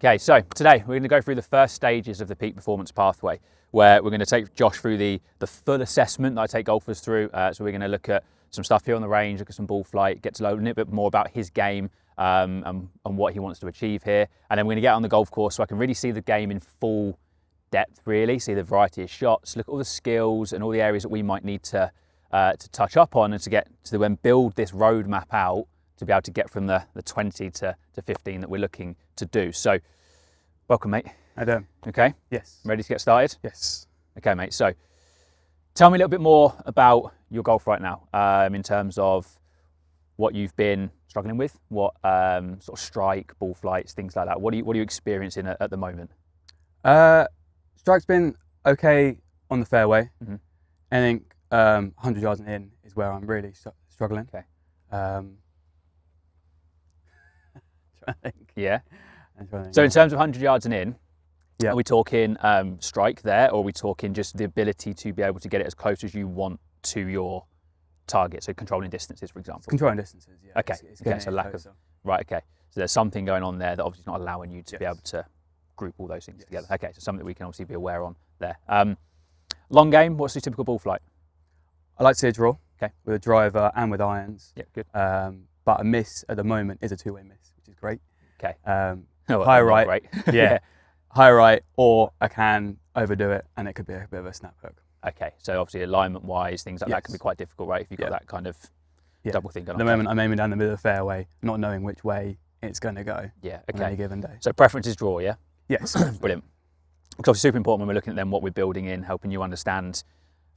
Okay, so today we're going to go through the first stages of the peak performance pathway, where we're going to take Josh through the full assessment that I take golfers through. So we're going to look at some stuff here on the range, look at some ball flight, get to learn a little bit more about his game and what he wants to achieve here. And then we're going to get on the golf course so I can really see the game in full depth, really, see the variety of shots, look at all the skills and all the areas that we might need to touch up on and to get to then build this roadmap out to be able to get from the 20 to 15 that we're looking to do. So, welcome, mate. How you doing? Okay? Yes. Ready to get started? Yes. Okay, mate. So, tell me a little bit more about your golf right now, in terms of what you've been struggling with, what sort of strike, ball flights, things like that. What are you experiencing at the moment? Strike's been okay on the fairway. Mm-hmm. I think 100 yards and in is where I'm really struggling. Okay. Trying to think. Yeah. So in terms of 100 yards and in, yeah. are we talking strike there, or are we talking just the ability to be able to get it as close as you want to your target? So controlling distances, for example. Controlling distances, yeah. Okay. It's So lack of right. Okay. So there's something going on there that obviously is not allowing you to be able to group all those things together. Okay. So something that we can obviously be aware on there. Long game. What's the typical ball flight? I like to see a draw. Okay. With a driver and with irons. Yeah. Good. But a miss at the moment is a two-way miss, which is great. Okay. High right. Great. Yeah. High right, or I can overdo it and it could be a bit of a snap hook. Okay, so obviously alignment-wise, things like that can be quite difficult, right? If you've got that kind of double thing going on. At the moment, I'm aiming down the middle of the fairway, not knowing which way it's going to go. Yeah, on any given day. So preference is draw, yeah? Yes. Brilliant. It's obviously super important when we're looking at then what we're building in, helping you understand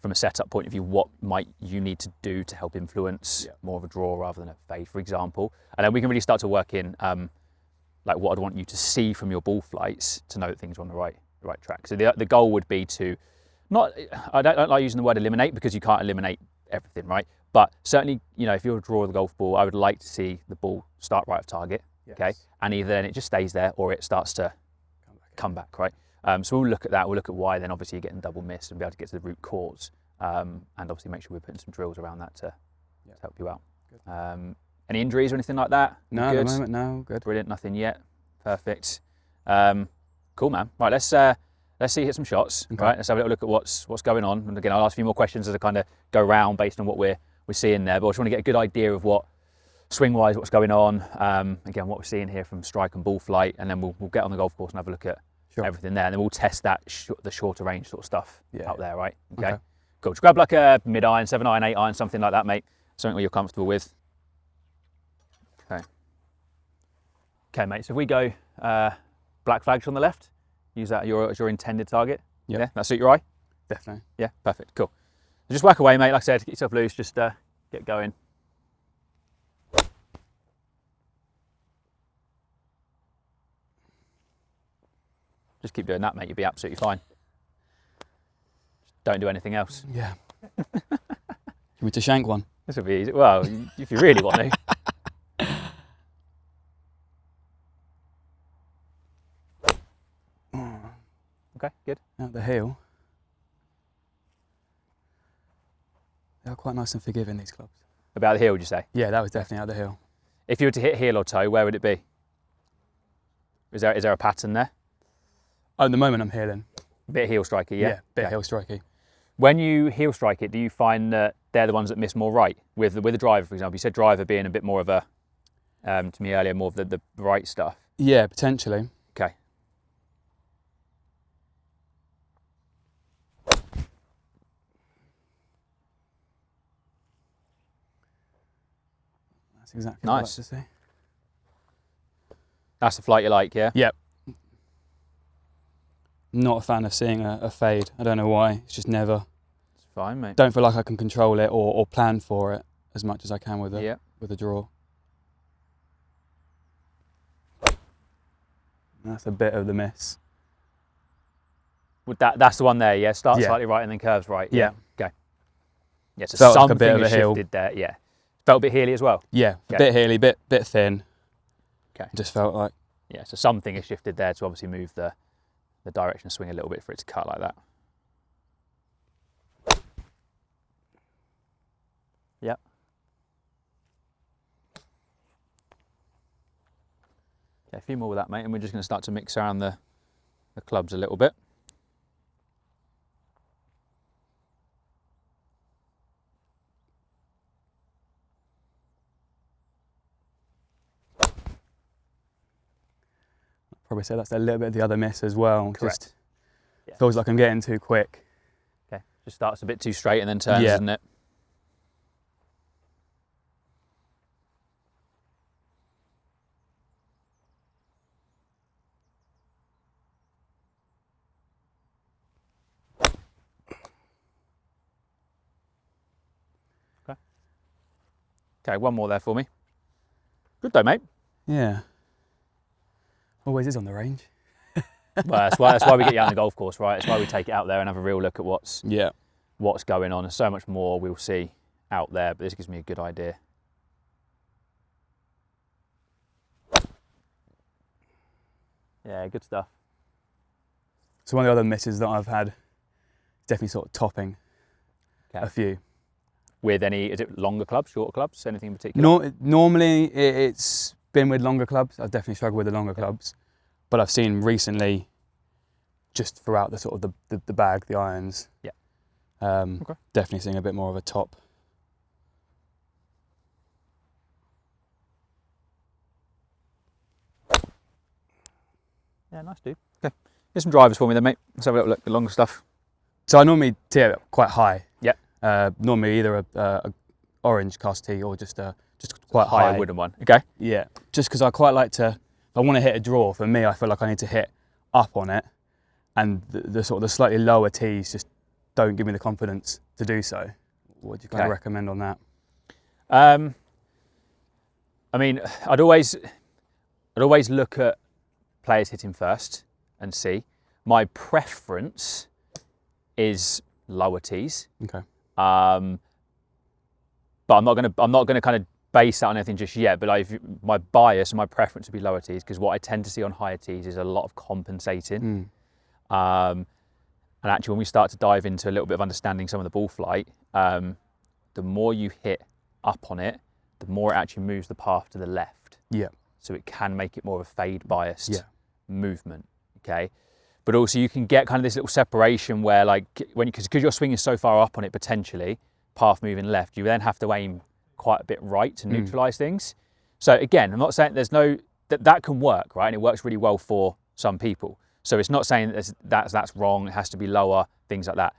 from a setup point of view what might you need to do to help influence more of a draw rather than a fade, for example. And then we can really start to work in like what I'd want you to see from your ball flights to know that things are on the right track. So the goal would be to I don't like using the word eliminate because you can't eliminate everything, right? But certainly, if you're a draw of the golf ball, I would like to see the ball start right of target, okay? And either then it just stays there or it starts to come back, right? So we'll look at that. We'll look at why then obviously you're getting double missed and be able to get to the root cause. And obviously make sure we're putting some drills around that to help you out. Good. Any injuries or anything like that? No, at the moment, no. Good. Brilliant. Nothing yet. Perfect. Cool, man. Right, let's see you hit some shots. Okay. Right, let's have a little look at what's going on. And again, I'll ask a few more questions as I kind of go round based on what we're seeing there. But I just want to get a good idea of what swing-wise, what's going on. Again, what we're seeing here from strike and ball flight, and then we'll get on the golf course and have a look at everything there, and then we'll test that the shorter range sort of stuff out there, right? Okay. Cool. Just grab like a mid-iron, 7-iron, 8-iron, something like that, mate. Something where you're comfortable with. Okay, mate, so if we go black flags on the left, use that as your intended target. Yep. Yeah, that suit your eye? Definitely. Yeah, perfect, cool. So just whack away, mate, like I said, get yourself loose, just get going. Just keep doing that, mate, you'll be absolutely fine. Just don't do anything else. Yeah. Give me to shank one. This will be easy. Well, if you really want to. Okay, good. Out the heel. They are quite nice and forgiving, these clubs. About the heel, would you say? Yeah, that was definitely out the heel. If you were to hit heel or toe, where would it be? Is there a pattern there? Oh, at the moment I'm heeling. Bit heel striky, yeah? Yeah, bit heel striky. When you heel strike it, do you find that they're the ones that miss more right? With the driver, for example, you said driver being a bit more of a, to me earlier, more of the right stuff. Yeah, potentially. Okay. That's exactly what I like to see. That's the flight you like, yeah? Yep. Not a fan of seeing a fade. I don't know why. It's just never. It's fine, mate. Don't feel like I can control it or plan for it as much as I can with a draw. That's a bit of the miss. That's the one there, yeah? Start slightly right and then curves right. Yeah. Okay. Yeah, so felt something like a bit of a heel. shifted there, yeah. Felt a bit heely as well? Yeah, a bit heely, bit thin. Okay. Just felt like. Yeah, so something has shifted there to obviously move the direction of swing a little bit for it to cut like that. Yep. Okay, a few more with that, mate, and we're just going to start to mix around the clubs a little bit. Probably say that's a little bit of the other miss as well. Correct. Just feels like I'm getting too quick. Okay, just starts a bit too straight and then turns, Yeah. doesn't it? Okay, one more there for me. Good though, mate. Yeah. Always is on the range. Well, that's why we get you out on the golf course, right? That's why we take it out there and have a real look at what's going on. There's so much more we'll see out there, but this gives me a good idea. Yeah, good stuff. So one of the other misses that I've had is definitely sort of topping a few. With any, is it longer clubs, shorter clubs, anything in particular? Normally it's been with longer clubs. I've definitely struggled with the longer clubs, but I've seen recently, just throughout the sort of the bag, the irons. Yeah. Definitely seeing a bit more of a top. Yeah, nice, dude. Okay, here's some drivers for me then, mate. Let's have a little look at the longer stuff. So I normally tee it quite high. Yeah. Normally either a orange cast tee or just quite Higher high. wooden one. Okay. Yeah. Just because I quite like to, if I want to hit a draw, for me, I feel like I need to hit up on it, and the sort of the slightly lower tees just don't give me the confidence to do so. What do you kind of recommend on that? I mean, I'd always look at players hitting first and see. My preference is lower tees. Okay. But I'm not gonna kind of base that on anything just yet. But my bias and my preference would be lower tees, because what I tend to see on higher tees is a lot of compensating. And actually, when we start to dive into a little bit of understanding some of the ball flight, the more you hit up on it, the more it actually moves the path to the left. Yeah. So it can make it more of a fade biased movement. Okay. But also you can get kind of this little separation where, like, because you're swinging so far up on it, potentially path moving left, you then have to aim quite a bit right to neutralize things. So again, I'm not saying there's no, that can work, right? And it works really well for some people. So it's not saying that's wrong, it has to be lower, things like that.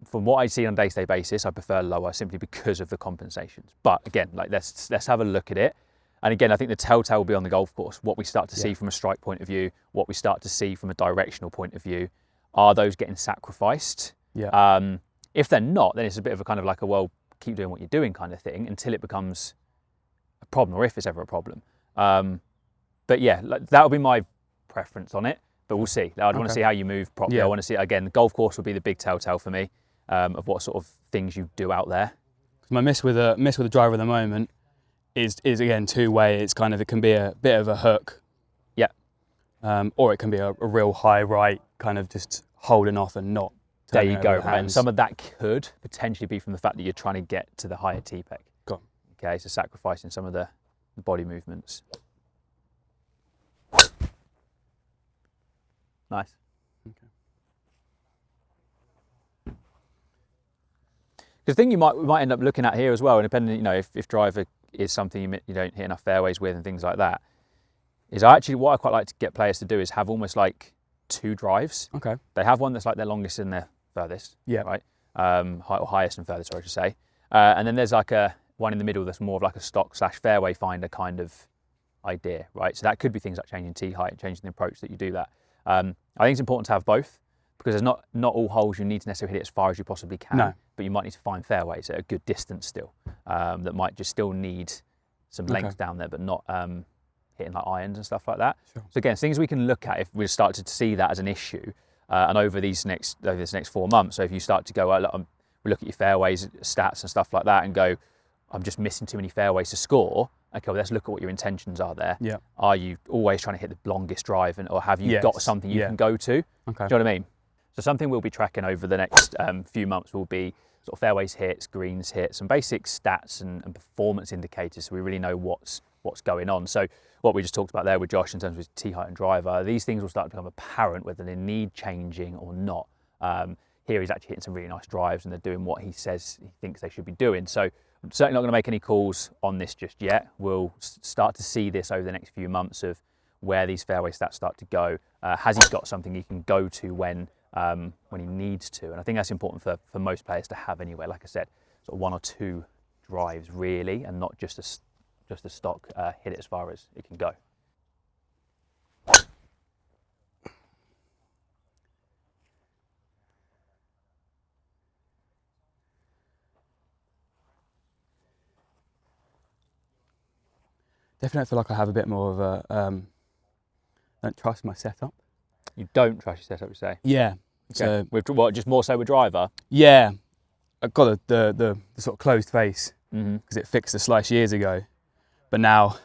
From what I see on a day-to-day basis, I prefer lower simply because of the compensations. But again, like let's have a look at it. And again, I think the telltale will be on the golf course. What we start to see from a strike point of view, what we start to see from a directional point of view, are those getting sacrificed? Yeah. If they're not, then it's a bit of a kind of like a, well, keep doing what you're doing kind of thing until it becomes a problem, or if it's ever a problem. But yeah, that would be my preference on it. But we'll see. I want to see how you move properly. I want to see, again, the golf course will be the big telltale for me of what sort of things you do out there. My miss with a driver at the moment is again two-way. It's kind of, it can be a bit of a hook. Yeah. Or it can be a real high right, kind of just holding off and not. There you go. Right. And some of that could potentially be from the fact that you're trying to get to the higher tee peg. Go on. Okay, so sacrificing some of the body movements. Nice. Okay. The thing we might end up looking at here as well, and depending, you know, if driver is something you don't hit enough fairways with and things like that, is actually what I quite like to get players to do is have almost like two drives. Okay. They have one that's like their longest and their furthest. Yeah. Right. Or highest and furthest, I should say. And then there's like a one in the middle that's more of like a stock / fairway finder kind of idea, right? So that could be things like changing tee height, changing the approach that you do that. I think it's important to have both, because there's not all holes you need to necessarily hit it as far as you possibly can. No. But you might need to find fairways at a good distance still, that might just still need some length down there, but not hitting like irons and stuff like that. Sure. So again, things we can look at if we start to see that as an issue, and over this next 4 months. So if you start to go, we look at your fairways, stats and stuff like that, and go, I'm just missing too many fairways to score. Okay, well, let's look at what your intentions are there. Yeah. Are you always trying to hit the longest drive, or have you got something you can go to? Okay. Do you know what I mean? So something we'll be tracking over the next few months will be sort of fairways hits, greens hits, some basic stats and performance indicators, so we really know what's what's going on. So what we just talked about there with Josh in terms of his tee height and driver, these things will start to become apparent whether they need changing or not. Here he's actually hitting some really nice drives and they're doing what he says he thinks they should be doing. So I'm certainly not going to make any calls on this just yet. We'll start to see this over the next few months of where these fairway stats start to go. Has he got something he can go to when he needs to? And I think that's important for most players to have anyway. Like I said, sort of 1 or 2 drives really, and not just a stock hit it as far as it can go. Definitely feel like I have a bit more of a, don't trust my setup. You don't trust your setup, you say? Yeah. Okay. So with what, just more so with driver? Yeah, I've got the sort of closed face Mm-hmm. because it fixed the slice years ago. But now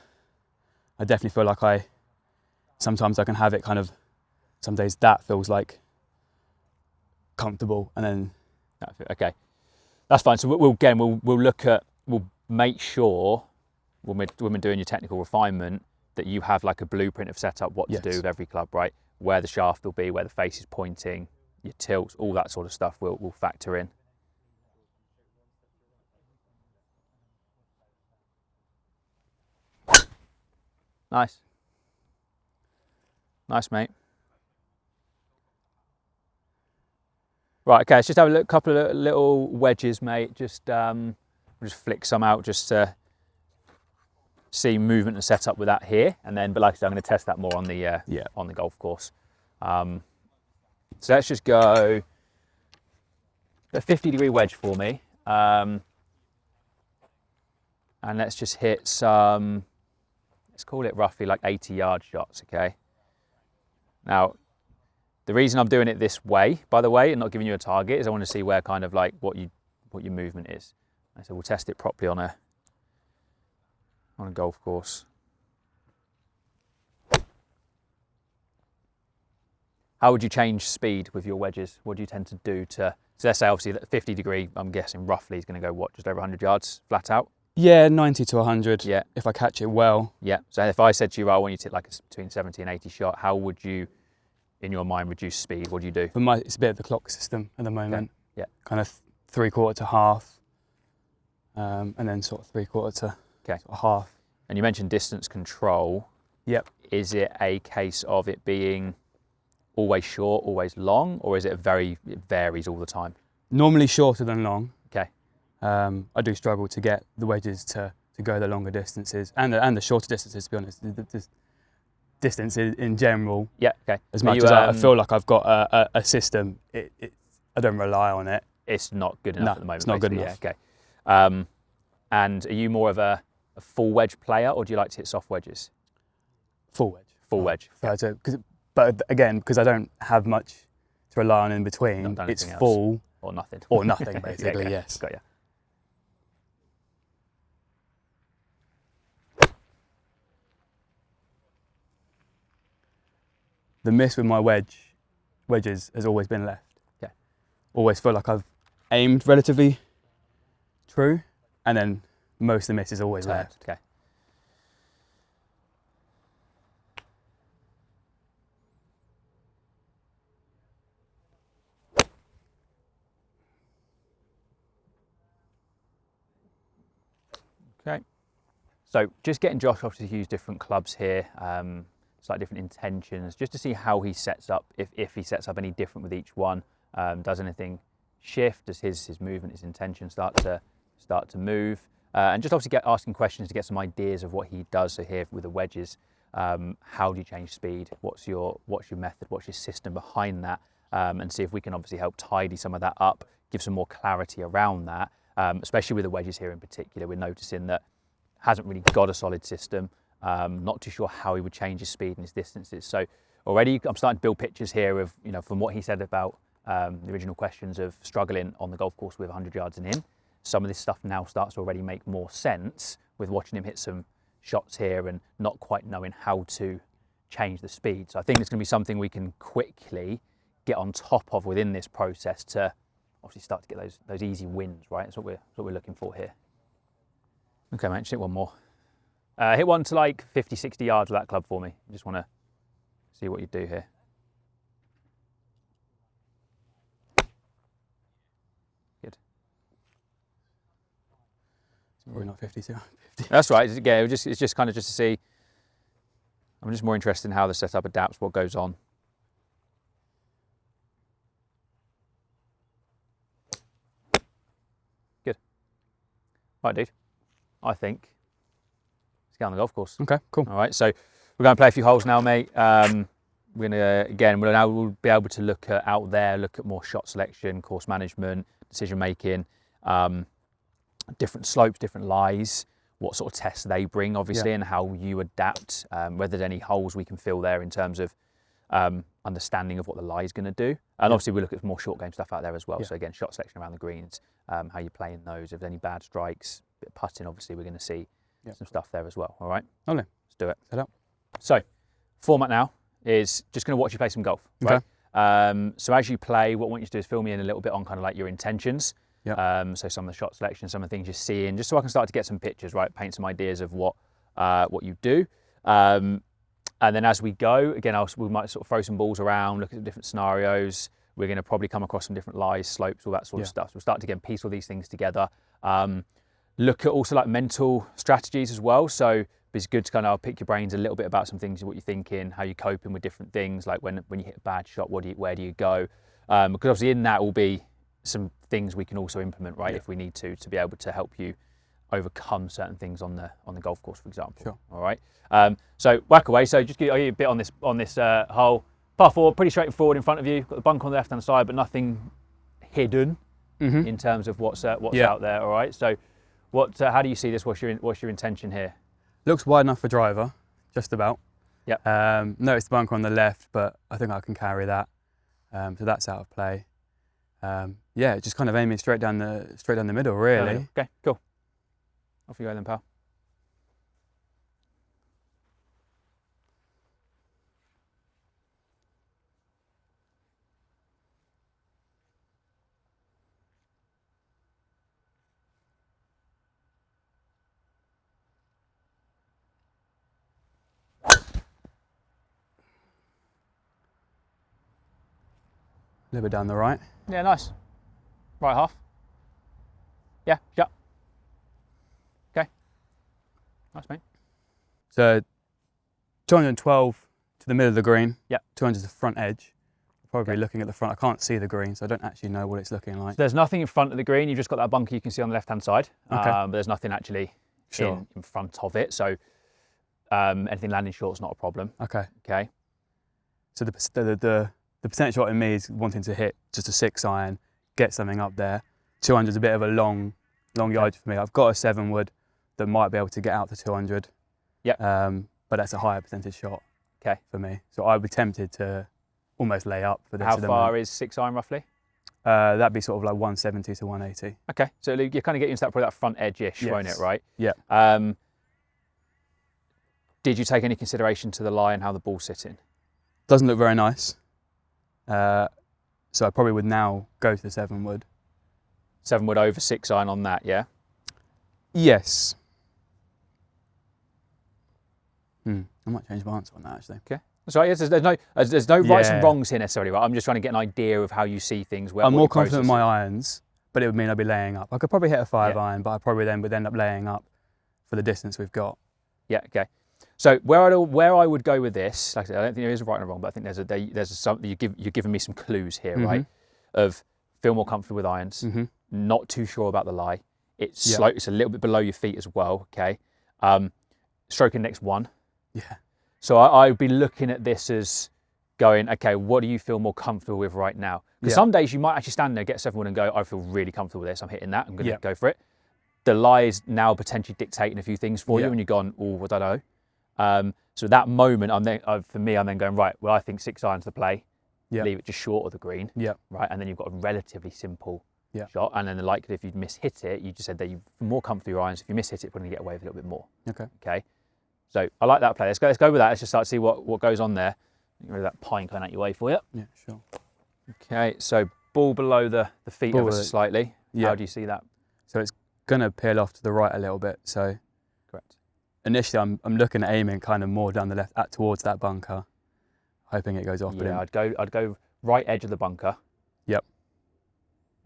I definitely feel like sometimes I can have it kind of, some days that feels like comfortable and then. Okay, that's fine. So we'll look at, we'll make sure when we're doing your technical refinement that you have like a blueprint of setup, what to do with every club, right? Where the shaft will be, where the face is pointing, your tilts, all that sort of stuff will factor in. Nice. Nice, mate. Right, okay, let's just have a couple of little wedges, mate. Just flick some out just to see movement and setup with that here. And then, but like I said, I'm going to test that more on the golf course. So let's just go a 50-degree wedge for me. And let's just hit some, let's call it roughly like 80-yard shots, okay? Now, the reason I'm doing it this way, by the way, and not giving you a target, is I want to see where kind of like what your movement is. And so we'll test it properly on a golf course. How would you change speed with your wedges? What do you tend to do to, so let's say obviously that 50-degree, I'm guessing roughly is going to go what, just over 100 yards flat out? Yeah, 90 to 100. Yeah. If I catch it well. Yeah. So if I said to you, right, I want you to hit like between 70 and 80 shot, how would you, in your mind, reduce speed? What do you do? For my, it's a bit of the clock system at the moment. Okay. Yeah. Kind of 3/4 to half, and then sort of 3/4 to sort of half. And you mentioned distance control. Yep. Is it a case of it being always short, always long, or is it it varies all the time? Normally shorter than long. Okay. I do struggle to get the wedges to go the longer distances and the shorter distances, to be honest. The distance in general. Yeah, okay. As much as I feel like I've got a system, I don't rely on it. It's not good enough at the moment. It's not good enough. Yeah, okay. And are you more of a full wedge player, or do you like to hit soft wedges? Full wedge. Full wedge. But again, because I don't have much to rely on in between, it's full or nothing. Or nothing, basically. Yeah, yes. Got you. The miss with my wedges has always been left. Okay. Always feel like I've aimed relatively true, and then most of the miss is always left. Okay. Okay. So just getting Josh obviously to use different clubs here, slightly different intentions, just to see how he sets up, if he sets up any different with each one. Does anything shift? Does his movement, his intention start to move? And just obviously asking questions to get some ideas of what he does. So here with the wedges, how do you change speed? What's your method? What's your system behind that? And see if we can obviously help tidy some of that up, give some more clarity around that. Especially with the wedges here in particular, we're noticing that hasn't really got a solid system. Not too sure how he would change his speed and his distances. So already I'm starting to build pictures here of, from what he said about the original questions of struggling on the golf course with 100 yards and in. Some of this stuff now starts to already make more sense with watching him hit some shots here and not quite knowing how to change the speed. So I think it's going to be something we can quickly get on top of within this process to obviously start to get those easy wins, right? That's what we're looking for here. Okay, mate, just hit one more. Hit one to like 50, 60 yards with that club for me. Just want to see what you do here. Good. It's probably not 50, 50. That's right. Yeah, it's just kind of just to see. I'm just more interested in how the setup adapts, what goes on. Good. Right, dude. I think let's get on the golf course. Okay, cool. All right, so we're going to play a few holes now, mate. We're going to, again, we'll be able to look at out there, look at more shot selection, course management, decision making, different slopes, different lies, what sort of tests they bring, obviously, and how you adapt, whether there's any holes we can fill there in terms of understanding of what the lie is going to do. And obviously we look at more short game stuff out there as well. So again, shot selection around the greens, how you're playing those, if there's any bad strikes, bit of putting, obviously we're going to see some stuff there as well. All right, Lovely. let's do it. Set up. So format now is just going to watch you play some golf. Right? Okay. So as you play, what I want you to do is fill me in a little bit on kind of like your intentions. Yeah. So some of the shot selection, some of the things you're seeing, just so I can start to get some pictures, right? Paint some ideas of what you do. And then as we go, again, we might sort of throw some balls around, look at the different scenarios. We're going to probably come across some different lies, slopes, all that sort of stuff. So we'll start to again piece all these things together. Look at also like mental strategies as well. So it's good to kind of pick your brains a little bit about some things, what you're thinking, how you're coping with different things. Like when you hit a bad shot, where do you go? Because obviously in that will be some things we can also implement, right? If we need to be able to help you overcome certain things on the golf course, for example. Sure. All right. So whack away. So just give you a bit on this hole. Par 4, pretty straightforward in front of you. Got the bunker on the left hand side, but nothing hidden in terms of what's out there. All right. So how do you see this? What's your intention here? Looks wide enough for driver, just about. Yeah. Noticed the bunker on the left, but I think I can carry that. So that's out of play. Just kind of aiming straight down the middle, really. Okay, cool. Off you go then, pal. A little bit down the right. Yeah, nice. Right half. Yeah, shut. Okay. Nice, mate. So 212 to the middle of the green. Yeah. 200 to the front edge. Probably looking at the front. I can't see the green, so I don't actually know what it's looking like. So there's nothing in front of the green. You've just got that bunker you can see on the left-hand side. Okay. But there's nothing actually in front of it. So anything landing short is not a problem. Okay. Okay. So the percentage shot in me is wanting to hit just a 6-iron, get something up there. 200 is a bit of a long yardage for me. I've got a 7-wood that might be able to get out to 200. Yeah. But that's a higher percentage shot. Okay. For me. So I'd be tempted to almost lay up for this. How far is 6-iron roughly? That'd be sort of like 170 to 180. Okay. So you kind of get into that, probably that front edge-ish, won't it, right? Yeah. Did you take any consideration to the lie and how the ball's sitting? Doesn't look very nice. So I probably would now go to the 7-wood. 7-wood over 6-iron on that, yeah? Yes. I might change my answer on that actually. Okay. That's right. Yes, there's no rights and wrongs here necessarily, right? I'm just trying to get an idea of how you see things. I'm more confident in my irons, but it would mean I'd be laying up. I could probably hit a 5-iron, but I probably then would end up laying up for the distance we've got. Yeah. Okay. So where I would go with this, like I said, I don't think there is a right and a wrong, but I think there's something you're giving me some clues here, right? Of feel more comfortable with irons, not too sure about the lie. It's slow. It's a little bit below your feet as well. Okay. Stroking next one. Yeah. So I would be looking at this as going, okay, what do you feel more comfortable with right now? Because some days you might actually stand there, get 7-wood and go, I feel really comfortable with this. I'm hitting that. I'm going to go for it. The lie is now potentially dictating a few things for you, and you're going, oh, I don't know. So that moment, I'm then going, right, well, I think 6-iron's the play. Leave it just short of the green. Right, and then you've got a relatively simple shot. And then the likelihood if you miss-hit it, you just said that you're more comfortable with your irons. If you miss-hit it, you're going to get away with a little bit more. Okay. So I like that play. Let's go with that. Let's just start to see what goes on there. Get rid of that pine coming out your way for you. Yeah, sure. Okay, so ball below the feet ever so slightly. How do you see that? So it's going to peel off to the right a little bit. So correct. initially I'm looking at aiming kind of more down the left towards that bunker, hoping it goes off. Yeah, I'd go right edge of the bunker. Yep.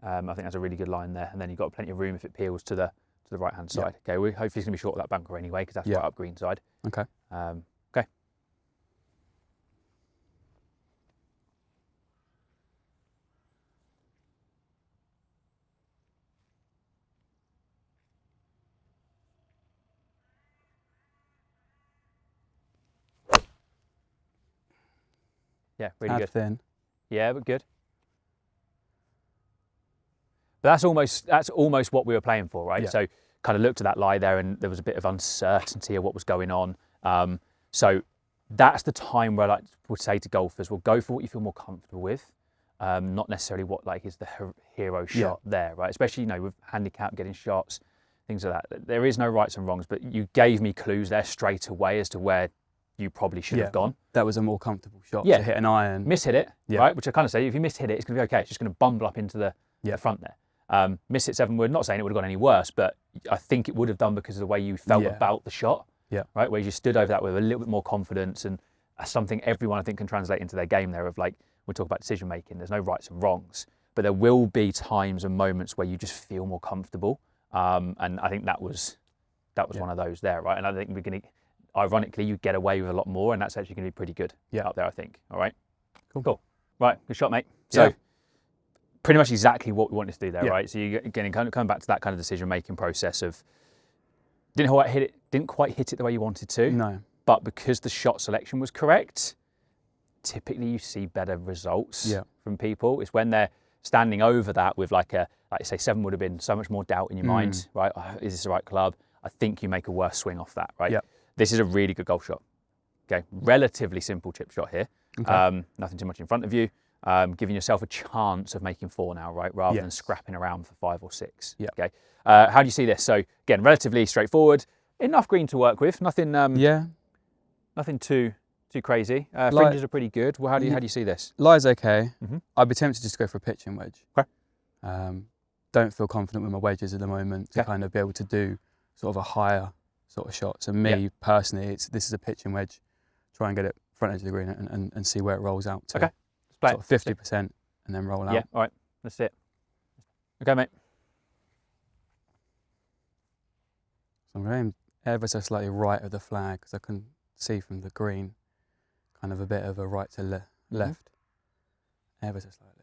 I think that's a really good line there, and then you've got plenty of room if it peels to the right hand side. Okay, we hopefully it's gonna be short of that bunker anyway, because that's right up green side. Okay. Okay. Yeah, really good. Thin. Yeah, but good. But that's almost what we were playing for, right? Yeah. So kind of looked at that lie there, and there was a bit of uncertainty of what was going on. So that's the time where I would say to golfers, well, go for what you feel more comfortable with, not necessarily what is the hero shot there, right? Especially with handicap, getting shots, things like that. There is no rights and wrongs, but you gave me clues there straight away as to where you probably should have gone. That was a more comfortable shot to hit an iron. Miss hit it, right? Which I kind of say, if you miss hit it, it's going to be okay. It's just going to bumble up into the front there. Miss hit 7 wood, not saying it would have gone any worse, but I think it would have done because of the way you felt about the shot, right? Where you stood over that with a little bit more confidence, and something everyone I think can translate into their game there of we talk about decision making, there's no rights and wrongs, but there will be times and moments where you just feel more comfortable. And I think that was one of those there, right? And I think we're going to, ironically, you get away with a lot more, and that's actually going to be pretty good up there, I think. All right? Cool. Right, good shot, mate. So pretty much exactly what we wanted to do there, right? So you're getting kind of coming back to that kind of decision-making process of didn't quite hit it the way you wanted to. No. But because the shot selection was correct, typically you see better results from people. It's when they're standing over that with like you say, 7 would have been so much more doubt in your mind, right? Oh, is this the right club? I think you make a worse swing off that, right? This is a really good golf shot. Okay, relatively simple chip shot here. Okay. Nothing too much in front of you. Giving yourself a chance of making 4 now, right? Rather than scrapping around for 5 or 6. Okay. How do you see this? So again, relatively straightforward. Enough green to work with. Nothing. Nothing too crazy. Fringes are pretty good. Well, how do you see this? Lie's okay. I'd be tempted just to go for a pitching wedge. Okay. Don't feel confident with my wedges at the moment to kind of be able to do sort of a higher sort of shot. So me personally, this is a pitching wedge. Try and get it front edge of the green and see where it rolls out to. Okay. Sort of 50% and then roll out. Yeah, all right. That's it. Okay, mate. So I'm going ever so slightly right of the flag because I can see from the green kind of a bit of a right to left. Ever so slightly.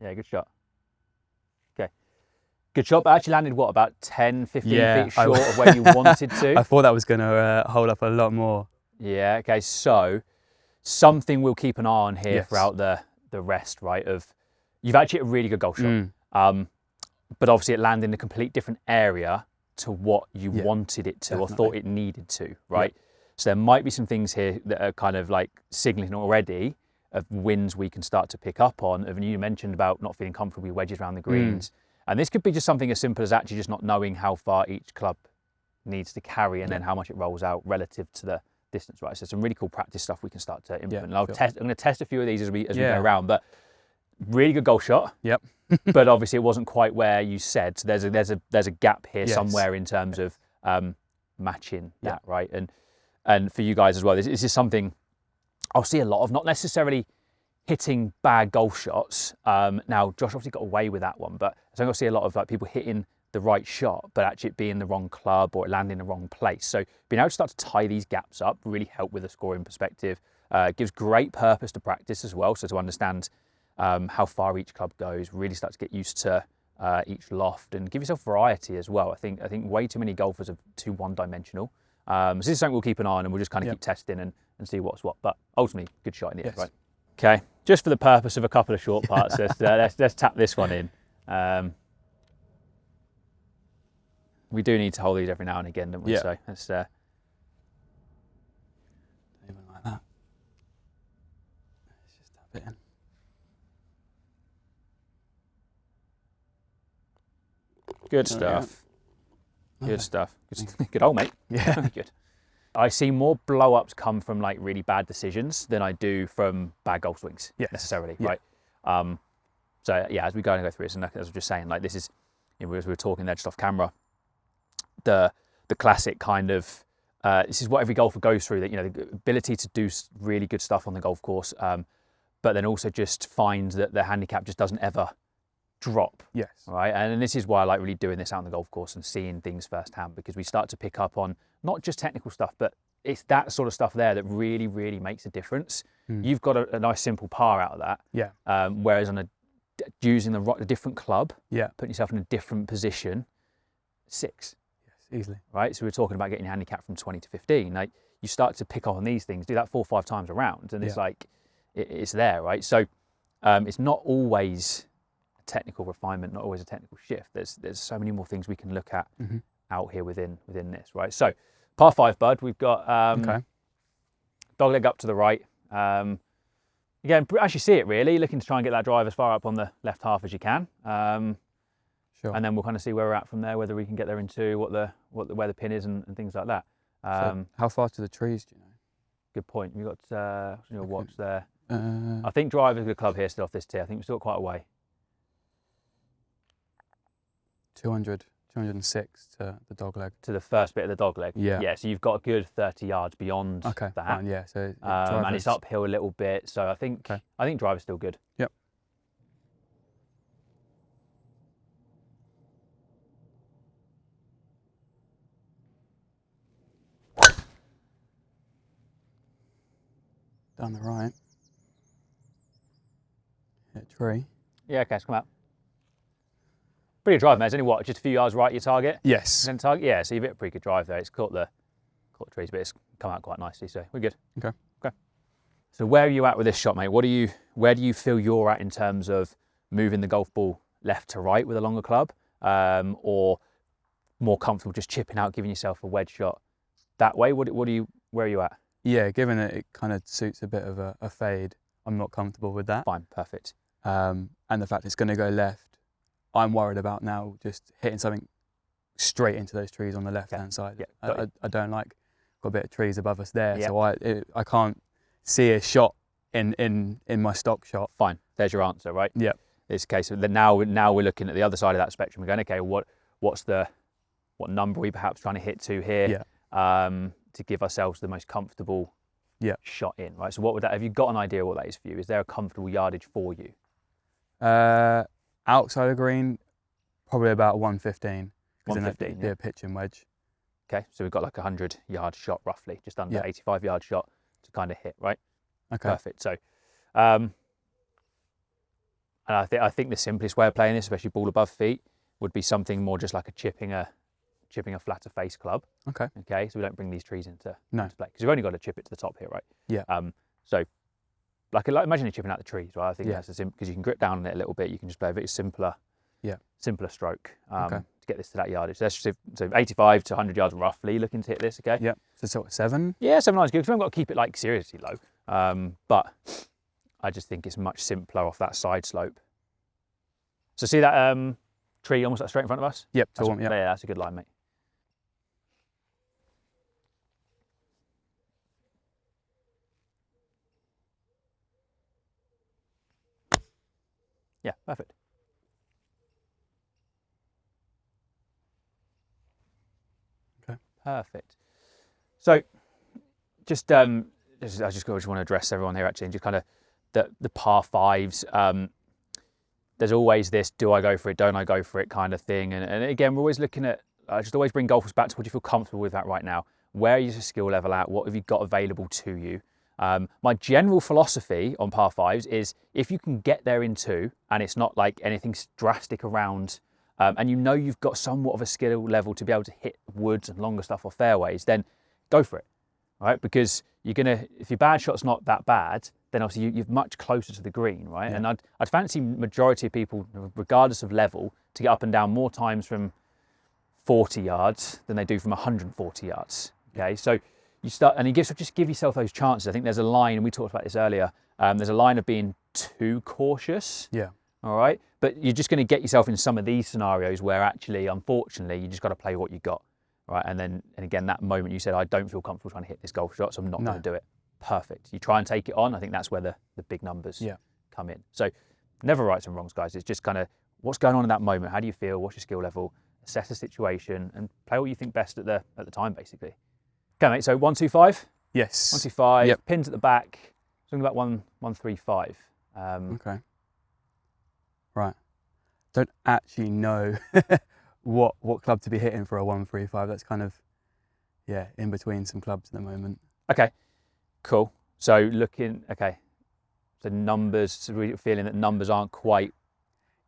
Yeah, good shot. Okay. Good shot, but actually landed, what, about 10, 15 feet short of where you wanted to? I thought that was going to hold up a lot more. Yeah, okay, so something we'll keep an eye on here throughout the rest, right, of you've actually hit a really good golf shot. But obviously it landed in a complete different area to what you wanted it to or thought it needed to, right? So there might be some things here that are kind of like signalling already of wins we can start to pick up on. And you mentioned about not feeling comfortable with wedges around the greens. And this could be just something as simple as actually just not knowing how far each club needs to carry and then how much it rolls out relative to the distance, right? So some really cool practice stuff we can start to implement. And I'm going to test a few of these as we go around, but really good golf shot. Yep. But obviously it wasn't quite where you said. So there's a gap here somewhere in terms of matching that, right? And for you guys as well, this is something I'll see a lot of, not necessarily hitting bad golf shots. Now, Josh obviously got away with that one, but I think I'll see a lot of like people hitting the right shot, but actually it being the wrong club or it landing in the wrong place. So being able to start to tie these gaps up really help with a scoring perspective. Gives great purpose to practice as well. So to understand how far each club goes, really start to get used to each loft and give yourself variety as well. I think way too many golfers are too one-dimensional. So this is something we'll keep an eye on and we'll just kind of keep testing and see what's what. But ultimately, good shot in the end, right? Okay, just for the purpose of a couple of short parts, let's tap this one in. We do need to hold these every now and again, don't we? So let's even like that. Let's just tap it in. Good stuff. Good stuff. Good hole, mate. Yeah. Good. I see more blow-ups come from like really bad decisions than I do from bad golf swings necessarily, right? So yeah, as we go through this, and as I was just saying, like this is, as we were talking there just off camera, the classic kind of, this is what every golfer goes through, that, the ability to do really good stuff on the golf course, but then also just find that the handicap just doesn't ever drop. Yes. Right. And this is why I like really doing this out on the golf course and seeing things firsthand, because we start to pick up on not just technical stuff, but it's that sort of stuff there that really, really makes a difference. You've got a nice simple par out of that. Yeah. Whereas using a different club, putting yourself in a different position, 6. Yes, easily. Right. So we're talking about getting your handicap from 20 to 15. Like, you start to pick up on these things, do that 4 or 5 times around, and it's like, it's there, right? So it's not always a technical refinement, not always a technical shift. There's so many more things we can look at out here within this, right? So par 5, bud, we've got dog leg up to the right. Again, as you see it really, looking to try and get that drive as far up on the left half as you can. Sure. And then we'll kind of see where we're at from there, whether we can get there in 2, where the pin is and things like that. So how far to the trees do you know? Good point. You've got your watch there. I think drive is a good club here still off this tee. I think we're still quite a way. 206 to the dog leg. To the first bit of the dog leg. Yeah. Yeah, so you've got a good 30 yards beyond that. Fine, yeah. So and it's uphill a little bit. So I think drive is still good. Yep. Down the right. Hit a tree. Yeah, okay, it's come out. Pretty good drive, mate. It's only what, just a few yards right of your target? Yes. Target? Yeah, so you've hit a pretty good drive there. It's caught the trees, but it's come out quite nicely, so we're good. Okay. So where are you at with this shot, mate? Where do you feel you're at in terms of moving the golf ball left to right with a longer club, or more comfortable just chipping out, giving yourself a wedge shot that way? Where are you at? Yeah, given that it kind of suits a bit of a fade, I'm not comfortable with that. Fine, perfect. And the fact it's going to go left, I'm worried about now just hitting something straight into those trees on the left-hand side. Yeah, I don't like, got a bit of trees above us there, yeah. so I can't see a shot in my stock shot. Fine, there's your answer, right? Yeah. It's a case of now we're looking at the other side of that spectrum. We're going, okay, what number are we perhaps trying to hit to here? Yeah. To give ourselves the most comfortable shot in, right? So what would that, have you got an idea what that is for you? Is there a comfortable yardage for you? Outside of green, probably about 115. 115, yeah. Pitching wedge. Okay, so we've got like a 100-yard shot roughly, just under 85-yard shot to kind of hit, right? Okay. Perfect. So, and I think the simplest way of playing this, especially ball above feet, would be something more just like a chipping a flatter face club. Okay. Okay, so we don't bring these trees into play, because we've only got to chip it to the top here, right? Yeah. So like imagine you're chipping out the trees, right? I think that's because you can grip down on it a little bit. You can just play a bit simpler stroke to get this to that yardage. So 85 to 100 yards roughly, looking to hit this. Okay. Yeah. So sort of 7. Yeah, 7 is good because we haven't got to keep it like seriously low. But I just think it's much simpler off that side slope. So see that tree almost straight in front of us? Yep. Yeah, that's a good line, mate. Yeah, perfect. Okay. Perfect. So, just I just want to address everyone here actually, and just kind of the par 5s. There's always this: do I go for it? Don't I go for it? Kind of thing. And again, we're always looking at. I just always bring golfers back to what do you feel comfortable with that right now? Where is your skill level at? What have you got available to you? My general philosophy on par 5s is if you can get there in 2 and it's not like anything drastic around, and you know you've got somewhat of a skill level to be able to hit woods and longer stuff off fairways, then go for it, right? Because if your bad shot's not that bad, then obviously you're much closer to the green, right? Yeah. And I'd fancy majority of people, regardless of level, to get up and down more times from 40 yards than they do from 140 yards, okay? So you start, and just give yourself those chances. I think there's a line, and we talked about this earlier, there's a line of being too cautious. Yeah. All right? But you're just going to get yourself in some of these scenarios where actually, unfortunately, you just got to play what you got, right? And again, that moment you said, I don't feel comfortable trying to hit this golf shot, so I'm not going to do it. Perfect. You try and take it on. I think that's where the big numbers come in. So never rights and wrongs, guys. It's just kind of what's going on in that moment. How do you feel? What's your skill level? Assess the situation and play what you think best at the time, basically. Okay, mate. So 1, 2, 5. Yes. 1, 2, 5. Yep. Pins at the back. Something about 1, 1, 3, 5. Okay. Right. Don't actually know what club to be hitting for a 1, 3, 5. That's kind of in between some clubs at the moment. Okay. Cool. So so numbers. So we're feeling that numbers aren't quite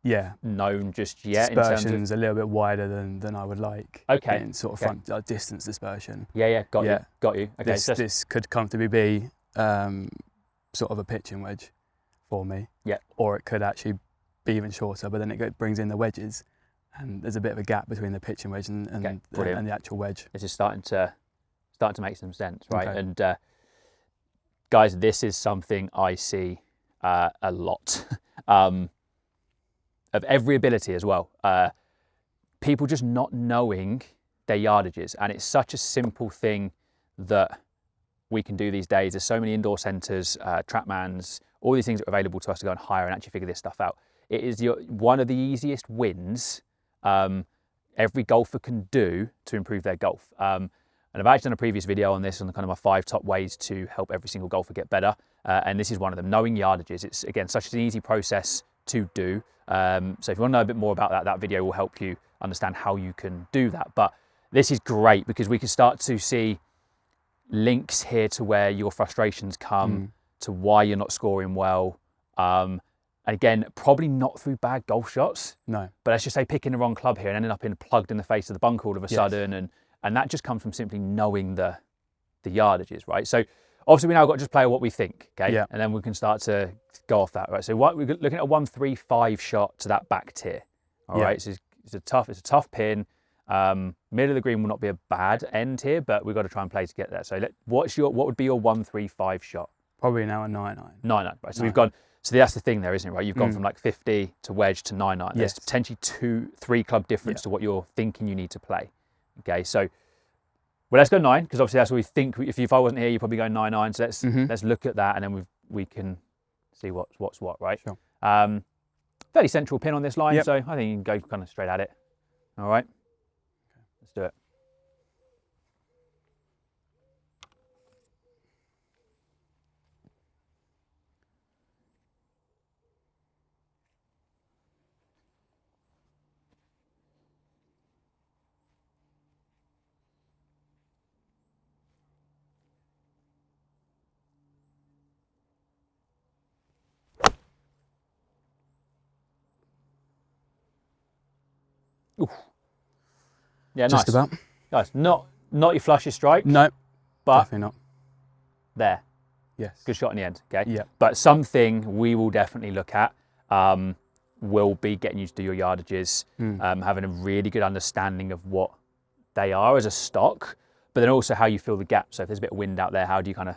known just yet. Dispersion's a little bit wider than I would like. Okay. In sort of front distance dispersion. Yeah. Got you. Okay. This could comfortably be sort of a pitching wedge for me. Yeah. Or it could actually be even shorter, but then it brings in the wedges, and there's a bit of a gap between the pitching wedge and the actual wedge. This is starting to make some sense, right? Okay. And guys, this is something I see a lot of every ability as well. People just not knowing their yardages, and it's such a simple thing that we can do these days. There's so many indoor centres, Trackmans, all these things that are available to us to go and hire and actually figure this stuff out. It is one of the easiest wins every golfer can do to improve their golf. And I've actually done a previous video on this, on kind of my 5 top ways to help every single golfer get better. And this is one of them, knowing yardages. It's, again, such an easy process to do. So if you want to know a bit more about that, that video will help you understand how you can do that. But this is great because we can start to see links here to where your frustrations come, to why you're not scoring well. And again, probably not through bad golf shots. No. But let's just say picking the wrong club here and ending up plugged in the face of the bunker all of a sudden. And that just comes from simply knowing the yardages, right? So obviously we now got to just play what we think, okay? Yeah. And then we can start to go off that, right? So we're looking at a 1, 3, 5 shot to that back tier, all right? So it's a tough pin. Middle of the green will not be a bad end here, but we've got to try and play to get there. So what would be your 1, 3, 5 shot? Probably now a 9-9. 9-9, right? So we've gone. So that's the thing there, isn't it, right? You've gone from like 50 to wedge to 9-9. There's potentially 2, 3 club difference to what you're thinking you need to play. Okay, so let's go 9 because obviously that's what we think. If I wasn't here, you'd probably go 9-9. So let's look at that and then we can see what's what, right? Sure. Fairly central pin on this line, so I think you can go kind of straight at it. All right, let's do it. Oof. Yeah, just nice. about. Guys, not your flushiest strike. No, but definitely not. There. Yes. Good shot in the end, okay? Yeah. But something we will definitely look at will be getting you to do your yardages, having a really good understanding of what they are as a stock, but then also how you fill the gaps. So if there's a bit of wind out there, how do you kind of